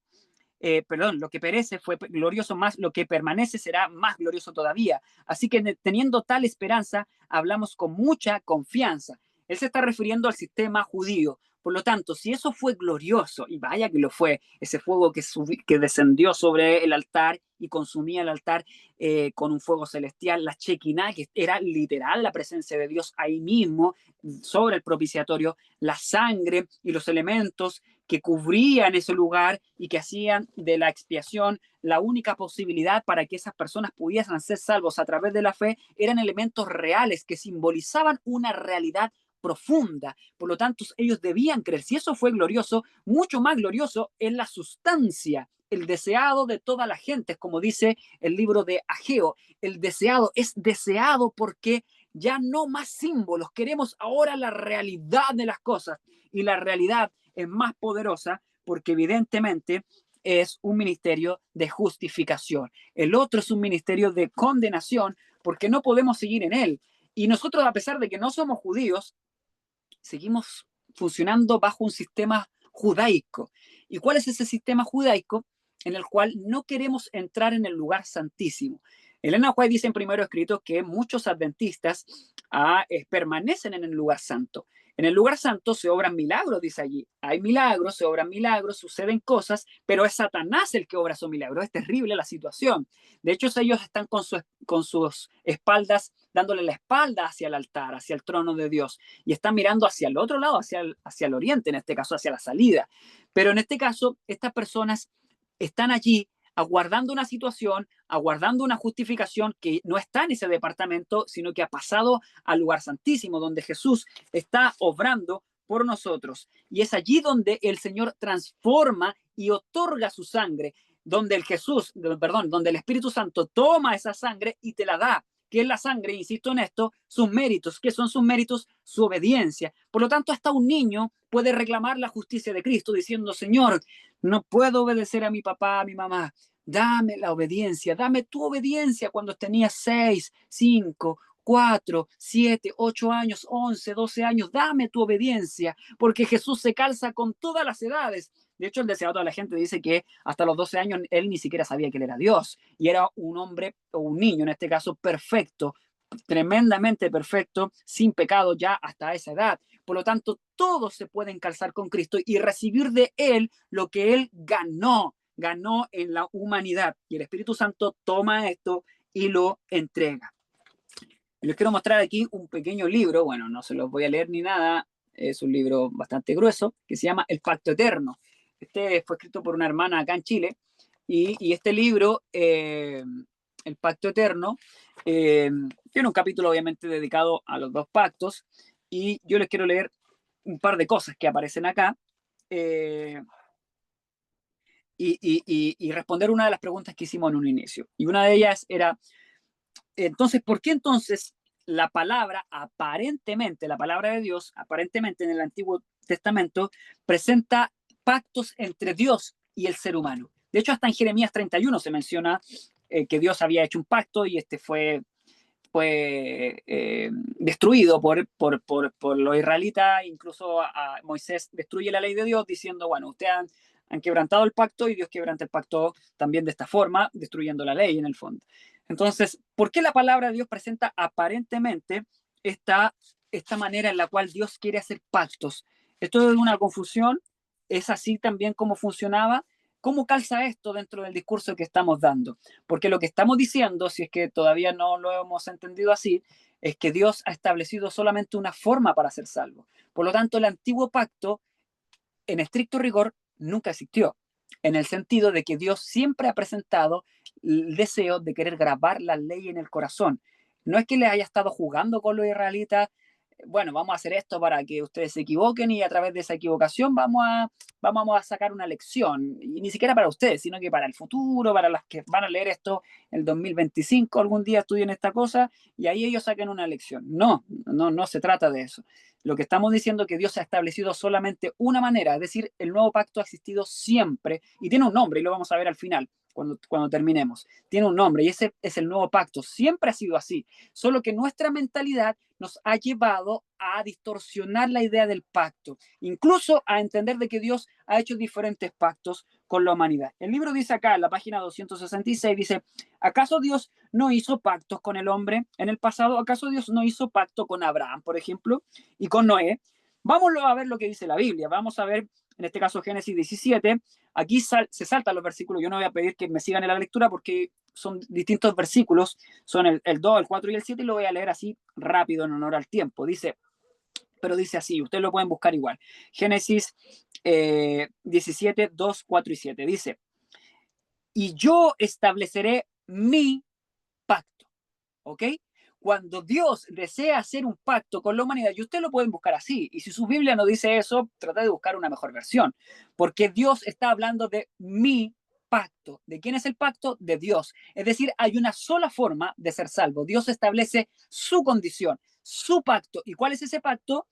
Speaker 1: Lo que perece fue glorioso, más lo que permanece será más glorioso todavía. Así que teniendo tal esperanza, hablamos con mucha confianza. Él se está refiriendo al sistema judío. Por lo tanto, si eso fue glorioso, y vaya que lo fue, ese fuego que descendió sobre el altar y consumía el altar con un fuego celestial, la Shekinah, que era literal la presencia de Dios ahí mismo, sobre el propiciatorio, la sangre y los elementos que cubrían ese lugar y que hacían de la expiación la única posibilidad para que esas personas pudiesen ser salvos a través de la fe, eran elementos reales que simbolizaban una realidad profunda. Por lo tanto, ellos debían creer. Si eso fue glorioso, mucho más glorioso es la sustancia, el deseado de toda la gente, como dice el libro de Ageo. El deseado es deseado porque ya no más símbolos, queremos ahora la realidad de las cosas, y la realidad es más poderosa porque evidentemente es un ministerio de justificación. El otro es un ministerio de condenación porque no podemos seguir en él. Y nosotros, a pesar de que no somos judíos, seguimos funcionando bajo un sistema judaico. ¿Y cuál es ese sistema judaico? En el cual no queremos entrar en el lugar santísimo. Elena White dice en Primero Escrito que muchos adventistas permanecen en el lugar santo. En el lugar santo se obran milagros, dice allí. Hay milagros, se obran milagros, suceden cosas, pero es Satanás el que obra esos milagros. Es terrible la situación. De hecho, ellos están con sus espaldas, dándole la espalda hacia el altar, hacia el trono de Dios, y están mirando hacia el otro lado, hacia el oriente, en este caso, hacia la salida. Pero en este caso, estas personas están allí aguardando una situación, aguardando una justificación que no está en ese departamento, sino que ha pasado al lugar santísimo, donde Jesús está obrando por nosotros. Y es allí donde el Señor transforma y otorga su sangre, donde donde el Espíritu Santo toma esa sangre y te la da. ¿Qué es la sangre? Insisto en esto, sus méritos. ¿Qué son sus méritos? Su obediencia. Por lo tanto, hasta un niño puede reclamar la justicia de Cristo diciendo, Señor, no puedo obedecer a mi papá, a mi mamá. Dame la obediencia, dame tu obediencia cuando tenías 6, 5, 4, 7, 8 años, 11, 12 años. Dame tu obediencia, porque Jesús se calza con todas las edades. De hecho, el deseado de la gente dice que hasta los 12 años él ni siquiera sabía que él era Dios y era un hombre o un niño, en este caso, perfecto, tremendamente perfecto, sin pecado ya hasta esa edad. Por lo tanto, todos se pueden calzar con Cristo y recibir de Él lo que Él ganó en la humanidad. Y el Espíritu Santo toma esto y lo entrega. Les quiero mostrar aquí un pequeño libro, bueno, no se los voy a leer ni nada, es un libro bastante grueso, que se llama El Pacto Eterno. Este fue escrito por una hermana acá en Chile, y este libro, El Pacto Eterno, tiene un capítulo obviamente dedicado a los dos pactos, y yo les quiero leer un par de cosas que aparecen acá, y responder una de las preguntas que hicimos en un inicio. Y una de ellas era, entonces, ¿por qué entonces la palabra aparentemente, la palabra de Dios, aparentemente en el Antiguo Testamento, presenta pactos entre Dios y el ser humano? De hecho, hasta en Jeremías 31 se menciona que Dios había hecho un pacto y este fue destruido por los israelitas. Incluso a Moisés destruye la ley de Dios diciendo, bueno, ustedes han quebrantado el pacto y Dios quebranta el pacto también de esta forma, destruyendo la ley en el fondo. Entonces, ¿por qué la palabra de Dios presenta aparentemente esta manera en la cual Dios quiere hacer pactos? Esto es una confusión, es así también como funcionaba. ¿Cómo calza esto dentro del discurso que estamos dando? Porque lo que estamos diciendo, si es que todavía no lo hemos entendido así, es que Dios ha establecido solamente una forma para ser salvo. Por lo tanto, el antiguo pacto, en estricto rigor, nunca existió, en el sentido de que Dios siempre ha presentado el deseo de querer grabar la ley en el corazón. No es que le haya estado jugando con los israelitas, bueno, vamos a hacer esto para que ustedes se equivoquen y a través de esa equivocación vamos a sacar una lección. Y ni siquiera para ustedes, sino que para el futuro, para las que van a leer esto en el 2025, algún día estudien esta cosa y ahí ellos saquen una lección. No se trata de eso. Lo que estamos diciendo es que Dios ha establecido solamente una manera, es decir, el nuevo pacto ha existido siempre y tiene un nombre y lo vamos a ver al final. Cuando terminemos. Tiene un nombre y ese es el nuevo pacto. Siempre ha sido así. Solo que nuestra mentalidad nos ha llevado a distorsionar la idea del pacto, incluso a entender de que Dios ha hecho diferentes pactos con la humanidad. El libro dice acá, en la página 266, dice, ¿acaso Dios no hizo pactos con el hombre en el pasado? ¿Acaso Dios no hizo pacto con Abraham, por ejemplo, y con Noé? Vamos a ver lo que dice la Biblia. Vamos a ver, en este caso, Génesis 17. Aquí se saltan los versículos. Yo no voy a pedir que me sigan en la lectura porque son distintos versículos. Son el 2, el 4 y el 7 y lo voy a leer así rápido en honor al tiempo. Dice así, ustedes lo pueden buscar igual. Génesis 17, 2, 4 y 7. Dice, y yo estableceré mi pacto. ¿Ok? Cuando Dios desea hacer un pacto con la humanidad, y ustedes lo pueden buscar así, y si su Biblia no dice eso, trata de buscar una mejor versión, porque Dios está hablando de mi pacto. ¿De quién es el pacto? De Dios. Es decir, hay una sola forma de ser salvo. Dios establece su condición, su pacto. ¿Y cuál es ese pacto?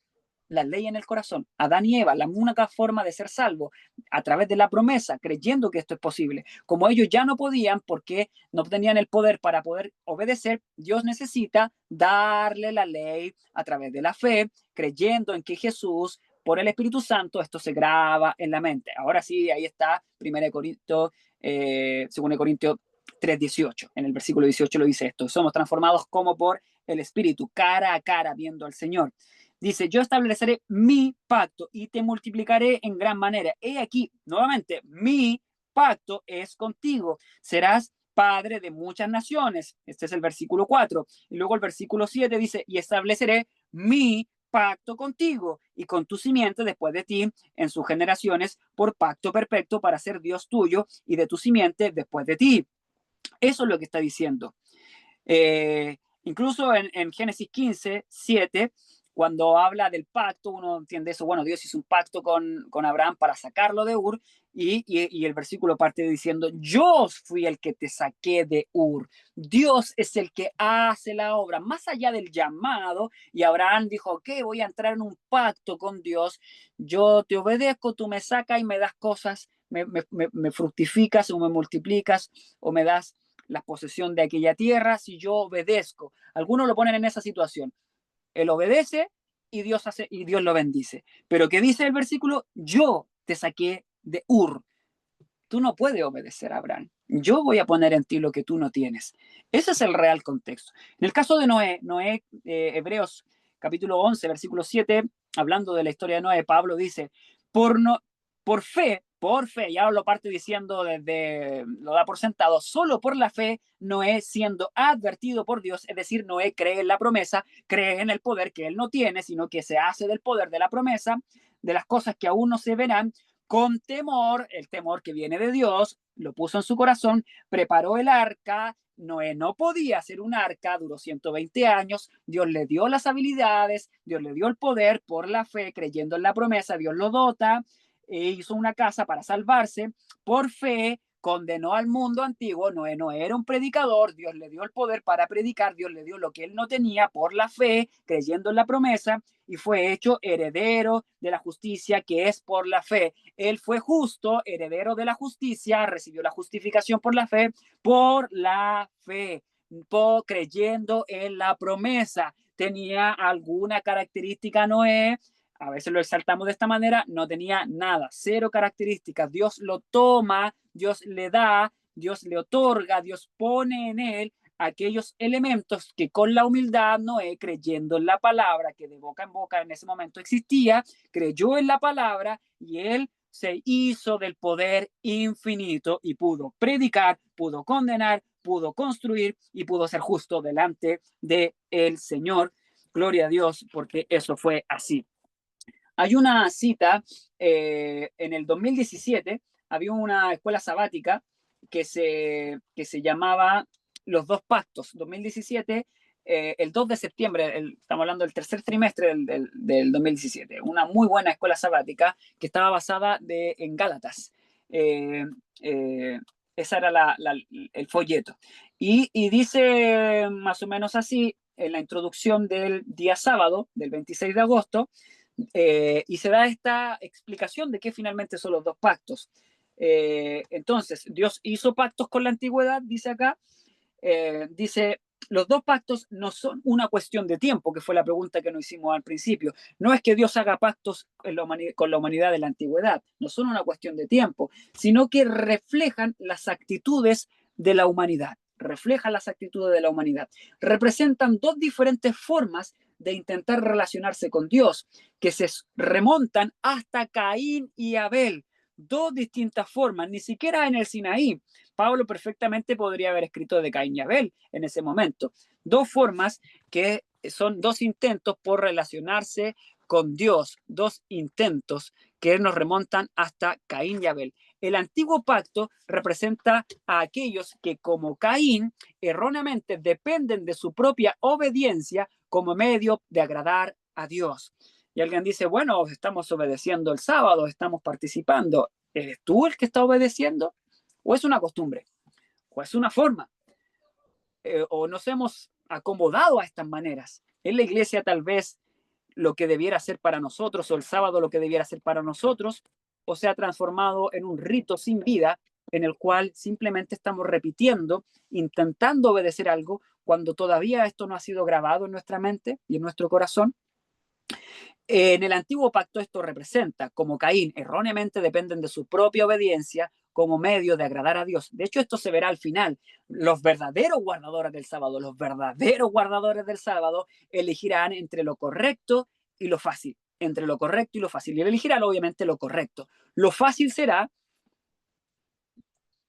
Speaker 1: la ley en el corazón. Adán y Eva, la única forma de ser salvo a través de la promesa, creyendo que esto es posible. Como ellos ya no podían porque no tenían el poder para poder obedecer, Dios necesita darle la ley a través de la fe, creyendo en que Jesús, por el Espíritu Santo, esto se graba en la mente. Ahora sí, ahí está 1 Corintios, 2 Corintios 3:18. En el versículo 18 lo dice esto: somos transformados como por el Espíritu, cara a cara, viendo al Señor. Dice, yo estableceré mi pacto y te multiplicaré en gran manera. He aquí, nuevamente, mi pacto es contigo. Serás padre de muchas naciones. Este es el versículo 4. Y luego el versículo 7 dice, y estableceré mi pacto contigo y con tu simiente después de ti en sus generaciones por pacto perfecto para ser Dios tuyo y de tu simiente después de ti. Eso es lo que está diciendo. Incluso en Génesis 15:7, cuando habla del pacto, uno entiende eso. Bueno, Dios hizo un pacto con Abraham para sacarlo de Ur, y el versículo parte diciendo, yo fui el que te saqué de Ur. Dios es el que hace la obra, más allá del llamado. Y Abraham dijo, ok, voy a entrar en un pacto con Dios. Yo te obedezco, tú me sacas y me das cosas, me fructificas o me multiplicas o me das la posesión de aquella tierra si yo obedezco. Algunos lo ponen en esa situación. Él obedece y Dios hace y Dios lo bendice. Pero ¿qué dice el versículo? Yo te saqué de Ur. Tú no puedes obedecer a Abraham. Yo voy a poner en ti lo que tú no tienes. Ese es el real contexto. En el caso de Noé, Hebreos capítulo 11, versículo 7, hablando de la historia de Noé, Pablo dice, por fe, ya lo parte diciendo lo da por sentado, solo por la fe, Noé siendo advertido por Dios, es decir, Noé cree en la promesa, cree en el poder que él no tiene, sino que se hace del poder de la promesa, de las cosas que aún no se verán, con temor, el temor que viene de Dios, lo puso en su corazón, preparó el arca. Noé no podía hacer un arca, duró 120 años, Dios le dio las habilidades, Dios le dio el poder por la fe, creyendo en la promesa, Dios lo dota, hizo una casa para salvarse, por fe condenó al mundo antiguo. Noé no era un predicador, Dios le dio el poder para predicar, Dios le dio lo que él no tenía por la fe, creyendo en la promesa, y fue hecho heredero de la justicia que es por la fe. Él fue justo, heredero de la justicia, recibió la justificación por la fe, creyendo en la promesa. ¿Tenía alguna característica Noé? A veces lo exaltamos de esta manera, no tenía nada, cero características. Dios lo toma, Dios le da, Dios le otorga, Dios pone en él aquellos elementos que con la humildad Noé, creyendo en la palabra que de boca en boca en ese momento existía, creyó en la palabra y él se hizo del poder infinito y pudo predicar, pudo condenar, pudo construir y pudo ser justo delante del Señor. Gloria a Dios, porque eso fue así. Hay una cita, en el 2017 había una escuela sabática que se llamaba Los Dos Pactos. 2017, el 2 de septiembre, estamos hablando del tercer trimestre del 2017, una muy buena escuela sabática que estaba basada en Gálatas. Eh, eh, Esa era el folleto. Y dice más o menos así en la introducción del día sábado, del 26 de agosto, y se da esta explicación de qué finalmente son los dos pactos. Entonces, Dios hizo pactos con la antigüedad, dice acá. Dice, los dos pactos no son una cuestión de tiempo, que fue la pregunta que nos hicimos al principio. No es que Dios haga pactos con la humanidad de la antigüedad, no son una cuestión de tiempo, sino que reflejan las actitudes de la humanidad. Reflejan las actitudes de la humanidad. Representan dos diferentes formas de intentar relacionarse con Dios, que se remontan hasta Caín y Abel. Dos distintas formas, ni siquiera en el Sinaí. Pablo perfectamente podría haber escrito de Caín y Abel en ese momento. Dos formas que son dos intentos por relacionarse con Dios, dos intentos que nos remontan hasta Caín y Abel. El antiguo pacto representa a aquellos que, como Caín, erróneamente dependen de su propia obediencia como medio de agradar a Dios. Y alguien dice, bueno, estamos obedeciendo el sábado, estamos participando. ¿Eres tú el que está obedeciendo? ¿O es una costumbre? ¿O es una forma? ¿O nos hemos acomodado a estas maneras? En la iglesia tal vez lo que debiera ser para nosotros, o el sábado lo que debiera ser para nosotros, o se ha transformado en un rito sin vida en el cual simplemente estamos repitiendo, intentando obedecer algo cuando todavía esto no ha sido grabado en nuestra mente y en nuestro corazón. En el antiguo pacto esto representa, como Caín erróneamente dependen de su propia obediencia como medio de agradar a Dios. De hecho, esto se verá al final. Los verdaderos guardadores del sábado, los verdaderos guardadores del sábado elegirán entre lo correcto y lo fácil. Entre lo correcto y lo fácil. Y él elegirá obviamente lo correcto. Lo fácil será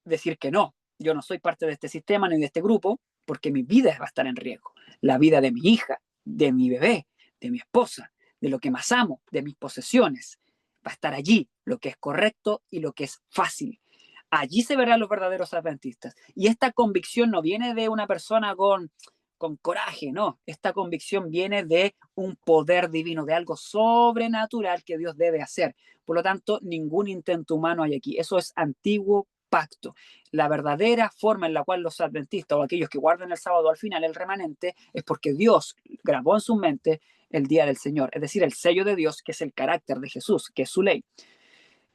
Speaker 1: decir que no. Yo no soy parte de este sistema ni de este grupo porque mi vida va a estar en riesgo. La vida de mi hija, de mi bebé, de mi esposa, de lo que más amo, de mis posesiones. Va a estar allí lo que es correcto y lo que es fácil. Allí se verán los verdaderos adventistas. Y esta convicción no viene de una persona con coraje, no. Esta convicción viene de un poder divino, de algo sobrenatural que Dios debe hacer. Por lo tanto, ningún intento humano hay aquí. Eso es antiguo pacto. La verdadera forma en la cual los adventistas o aquellos que guardan el sábado al final, el remanente, es porque Dios grabó en su mente el día del Señor, es decir, el sello de Dios, que es el carácter de Jesús, que es su ley.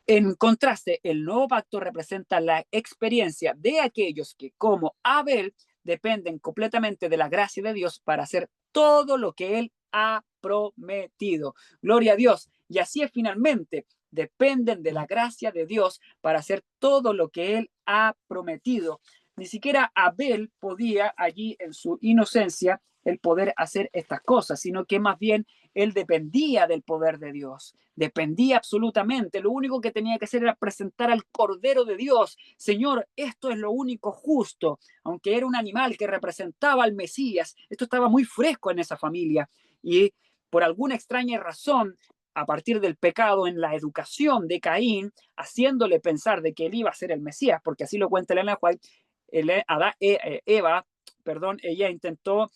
Speaker 1: En contraste, el nuevo pacto representa la experiencia de aquellos que, como Abel, dependen completamente de la gracia de Dios para hacer todo lo que Él ha prometido. Gloria a Dios. Y así es finalmente, dependen de la gracia de Dios para hacer todo lo que Él ha prometido. Ni siquiera Abel podía allí en su inocencia el poder hacer estas cosas, sino que más bien él dependía del poder de Dios, dependía absolutamente. Lo único que tenía que hacer era presentar al Cordero de Dios. Señor, esto es lo único justo, aunque era un animal que representaba al Mesías. Esto estaba muy fresco en esa familia y por alguna extraña razón, a partir del pecado en la educación de Caín, haciéndole pensar de que él iba a ser el Mesías, porque así lo cuenta Elena White, Eva, perdón, ella intentó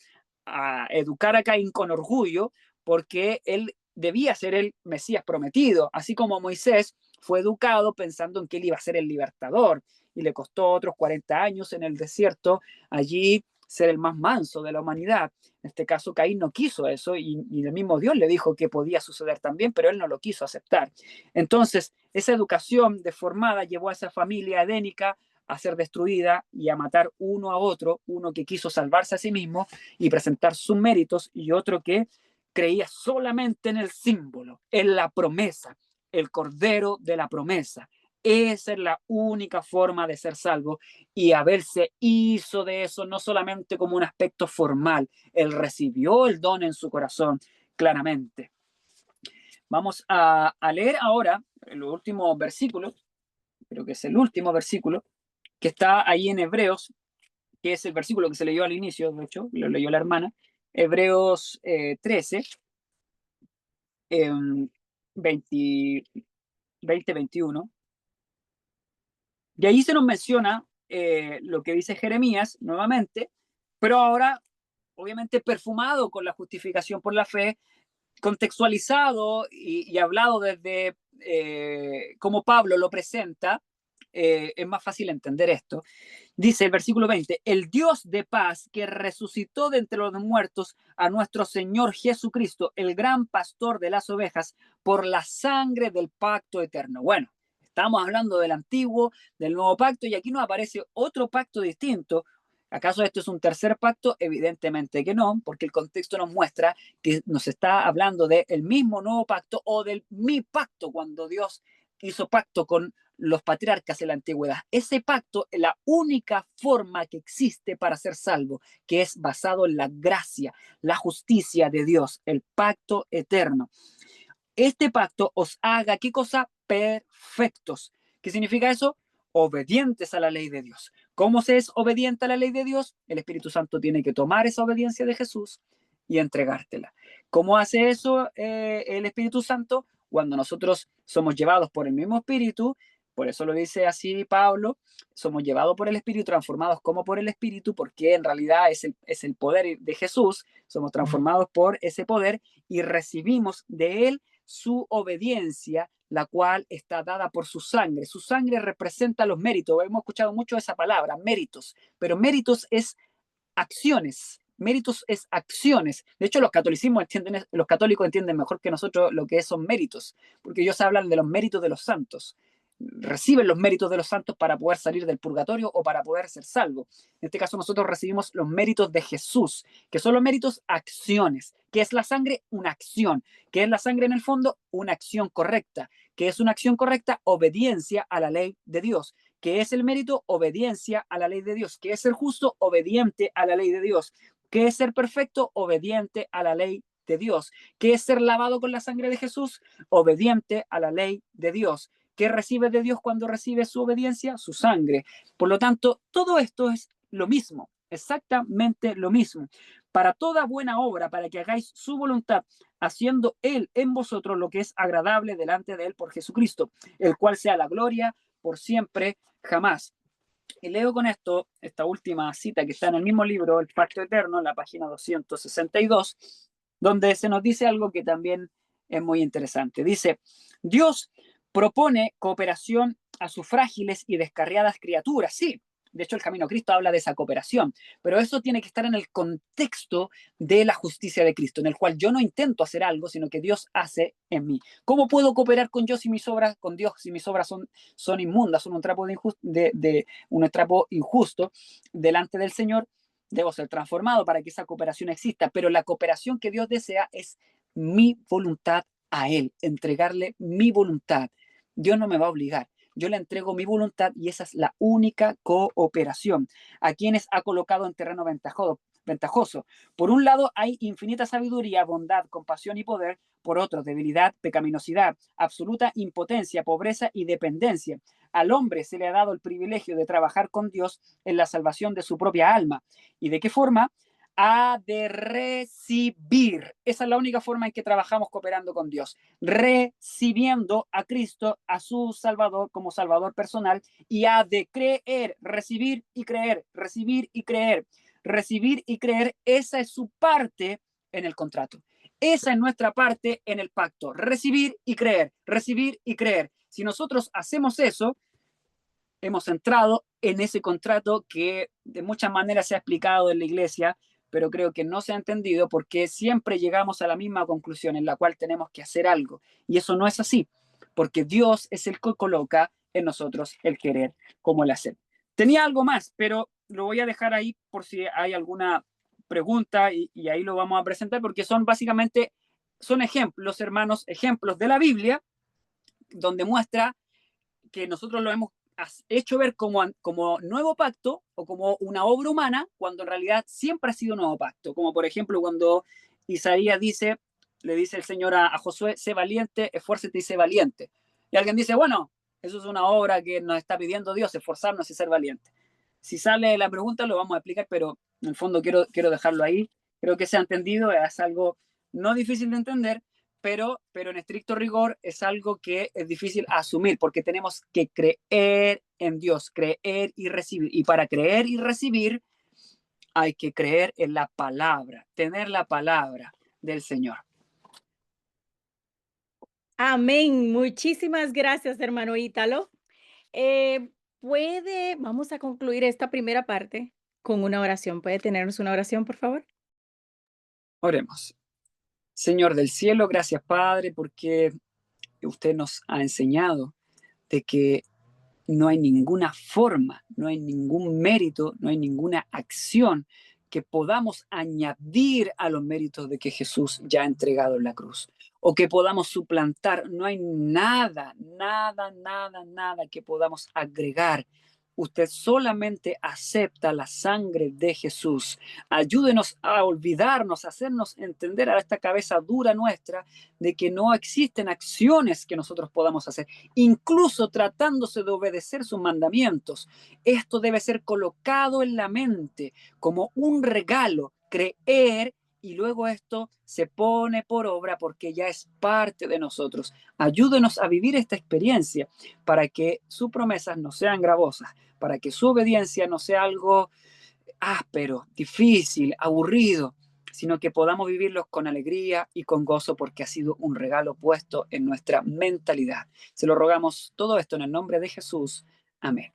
Speaker 1: educar a Caín con orgullo porque él debía ser el Mesías prometido, así como Moisés fue educado pensando en que él iba a ser el libertador y le costó otros 40 años en el desierto allí ser el más manso de la humanidad. En este caso Caín no quiso eso y el mismo Dios le dijo que podía suceder también, pero él no lo quiso aceptar. Entonces, esa educación deformada llevó a esa familia edénica a ser destruida y a matar uno a otro, uno que quiso salvarse a sí mismo y presentar sus méritos y otro que creía solamente en el símbolo, en la promesa, el cordero de la promesa. Esa es la única forma de ser salvo y Abel se hizo de eso no solamente como un aspecto formal, él recibió el don en su corazón claramente. Vamos a leer ahora el último versículo, creo que es el último versículo, que está ahí en Hebreos, que es el versículo que se leyó al inicio, de hecho, lo leyó la hermana, Hebreos 13, 20, 20-21. Y ahí se nos menciona lo que dice Jeremías nuevamente, pero ahora obviamente perfumado con la justificación por la fe, contextualizado y hablado desde cómo Pablo lo presenta, es más fácil entender esto. Dice el versículo 20, el Dios de paz que resucitó de entre los muertos a nuestro Señor Jesucristo, el gran pastor de las ovejas, por la sangre del pacto eterno. Bueno, estamos hablando del antiguo, del nuevo pacto, y aquí nos aparece otro pacto distinto. ¿Acaso esto es un tercer pacto? Evidentemente que no, porque el contexto nos muestra que nos está hablando del mismo nuevo pacto o del mi pacto cuando Dios hizo pacto con los patriarcas en la antigüedad. Ese pacto es la única forma que existe para ser salvo, que es basado en la gracia, la justicia de Dios, el pacto eterno. Este pacto os haga, ¿qué cosa? Perfectos. ¿Qué significa eso? Obedientes a la ley de Dios. ¿Cómo se es obediente a la ley de Dios? El Espíritu Santo tiene que tomar esa obediencia de Jesús y entregártela. ¿Cómo hace eso el Espíritu Santo? Cuando nosotros somos llevados por el mismo Espíritu, por eso lo dice así Pablo, somos llevados por el Espíritu, transformados como por el Espíritu, porque en realidad es el poder de Jesús, somos transformados por ese poder y recibimos de él su obediencia, la cual está dada por su sangre. Su sangre representa los méritos. Hemos escuchado mucho esa palabra, méritos, pero méritos es acciones, Méritos es acciones. De hecho, los católicos entienden mejor que nosotros lo que son méritos, porque ellos hablan de los méritos de los santos. Reciben los méritos de los santos para poder salir del purgatorio o para poder ser salvo. En este caso, nosotros recibimos los méritos de Jesús, que son los méritos acciones. ¿Qué es la sangre? Una acción. ¿Qué es la sangre en el fondo? Una acción correcta. ¿Qué es una acción correcta? Obediencia a la ley de Dios. ¿Qué es el mérito? Obediencia a la ley de Dios. ¿Qué es ser justo? Obediente a la ley de Dios. ¿Qué es ser perfecto? Obediente a la ley de Dios. ¿Qué es ser lavado con la sangre de Jesús? Obediente a la ley de Dios. ¿Qué recibe de Dios cuando recibe su obediencia? Su sangre. Por lo tanto, todo esto es lo mismo, exactamente lo mismo. Para toda buena obra, para que hagáis su voluntad, haciendo Él en vosotros lo que es agradable delante de Él por Jesucristo, el cual sea la gloria por siempre, jamás. Y leo con esto esta última cita que está en el mismo libro, El Pacto Eterno, en la página 262, donde se nos dice algo que también es muy interesante. Dice, Dios propone cooperación a sus frágiles y descarriadas criaturas. Sí, de hecho el Camino a Cristo habla de esa cooperación, pero eso tiene que estar en el contexto de la justicia de Cristo, en el cual yo no intento hacer algo, sino que Dios hace en mí. ¿Cómo puedo cooperar con Dios si mis obras son inmundas, son un trapo, un trapo injusto delante del Señor? Debo ser transformado para que esa cooperación exista, pero la cooperación que Dios desea es mi voluntad a Él, entregarle mi voluntad. Dios no me va a obligar, yo le entrego mi voluntad y esa es la única cooperación. A quienes ha colocado en terreno ventajoso. Por un lado hay infinita sabiduría, bondad, compasión y poder. Por otro, debilidad, pecaminosidad, absoluta impotencia, pobreza y dependencia. Al hombre se le ha dado el privilegio de trabajar con Dios en la salvación de su propia alma. ¿Y de qué forma? Ha de recibir. Esa es la única forma en que trabajamos cooperando con Dios. Recibiendo a Cristo, a su Salvador como Salvador personal, y ha de creer, recibir y creer, recibir y creer, recibir y creer. Esa es su parte en el contrato. Esa es nuestra parte en el pacto. Recibir y creer, recibir y creer. Si nosotros hacemos eso, hemos entrado en ese contrato que de muchas maneras se ha explicado en la iglesia, pero creo que no se ha entendido porque siempre llegamos a la misma conclusión en la cual tenemos que hacer algo. Y eso no es así, porque Dios es el que coloca en nosotros el querer como el hacer. Tenía algo más, pero lo voy a dejar ahí por si hay alguna pregunta y ahí lo vamos a presentar porque son básicamente, son ejemplos, hermanos, ejemplos de la Biblia donde muestra que nosotros lo hemos hecho ver como nuevo pacto o como una obra humana, cuando en realidad siempre ha sido un nuevo pacto. Como por ejemplo cuando Isaías le dice el Señor a Josué, sé valiente, esfuérzate y sé valiente. Y alguien dice, bueno, eso es una obra que nos está pidiendo Dios, esforzarnos y ser valientes. Si sale la pregunta lo vamos a explicar, pero en el fondo quiero dejarlo ahí. Creo que se ha entendido, es algo no difícil de entender, pero en estricto rigor es algo que es difícil asumir porque tenemos que creer en Dios, creer y recibir. Y para creer y recibir hay que creer en la palabra, tener la palabra del Señor.
Speaker 2: Amén. Muchísimas gracias, hermano Ítalo. Vamos a concluir esta primera parte con una oración. ¿Puede tenernos una oración, por favor?
Speaker 1: Oremos. Señor del cielo, gracias Padre porque usted nos ha enseñado de que no hay ninguna forma, no hay ningún mérito, no hay ninguna acción que podamos añadir a los méritos de que Jesús ya ha entregado en la cruz o que podamos suplantar. No hay nada, nada, nada, nada que podamos agregar. Usted solamente acepta la sangre de Jesús. Ayúdenos a olvidarnos, a hacernos entender a esta cabeza dura nuestra de que no existen acciones que nosotros podamos hacer, incluso tratándose de obedecer sus mandamientos. Esto debe ser colocado en la mente como un regalo, creer, y luego esto se pone por obra porque ya es parte de nosotros. Ayúdenos a vivir esta experiencia para que sus promesas no sean gravosas, para que su obediencia no sea algo áspero, difícil, aburrido, sino que podamos vivirlos con alegría y con gozo porque ha sido un regalo puesto en nuestra mentalidad. Se lo rogamos todo esto en el nombre de Jesús. Amén.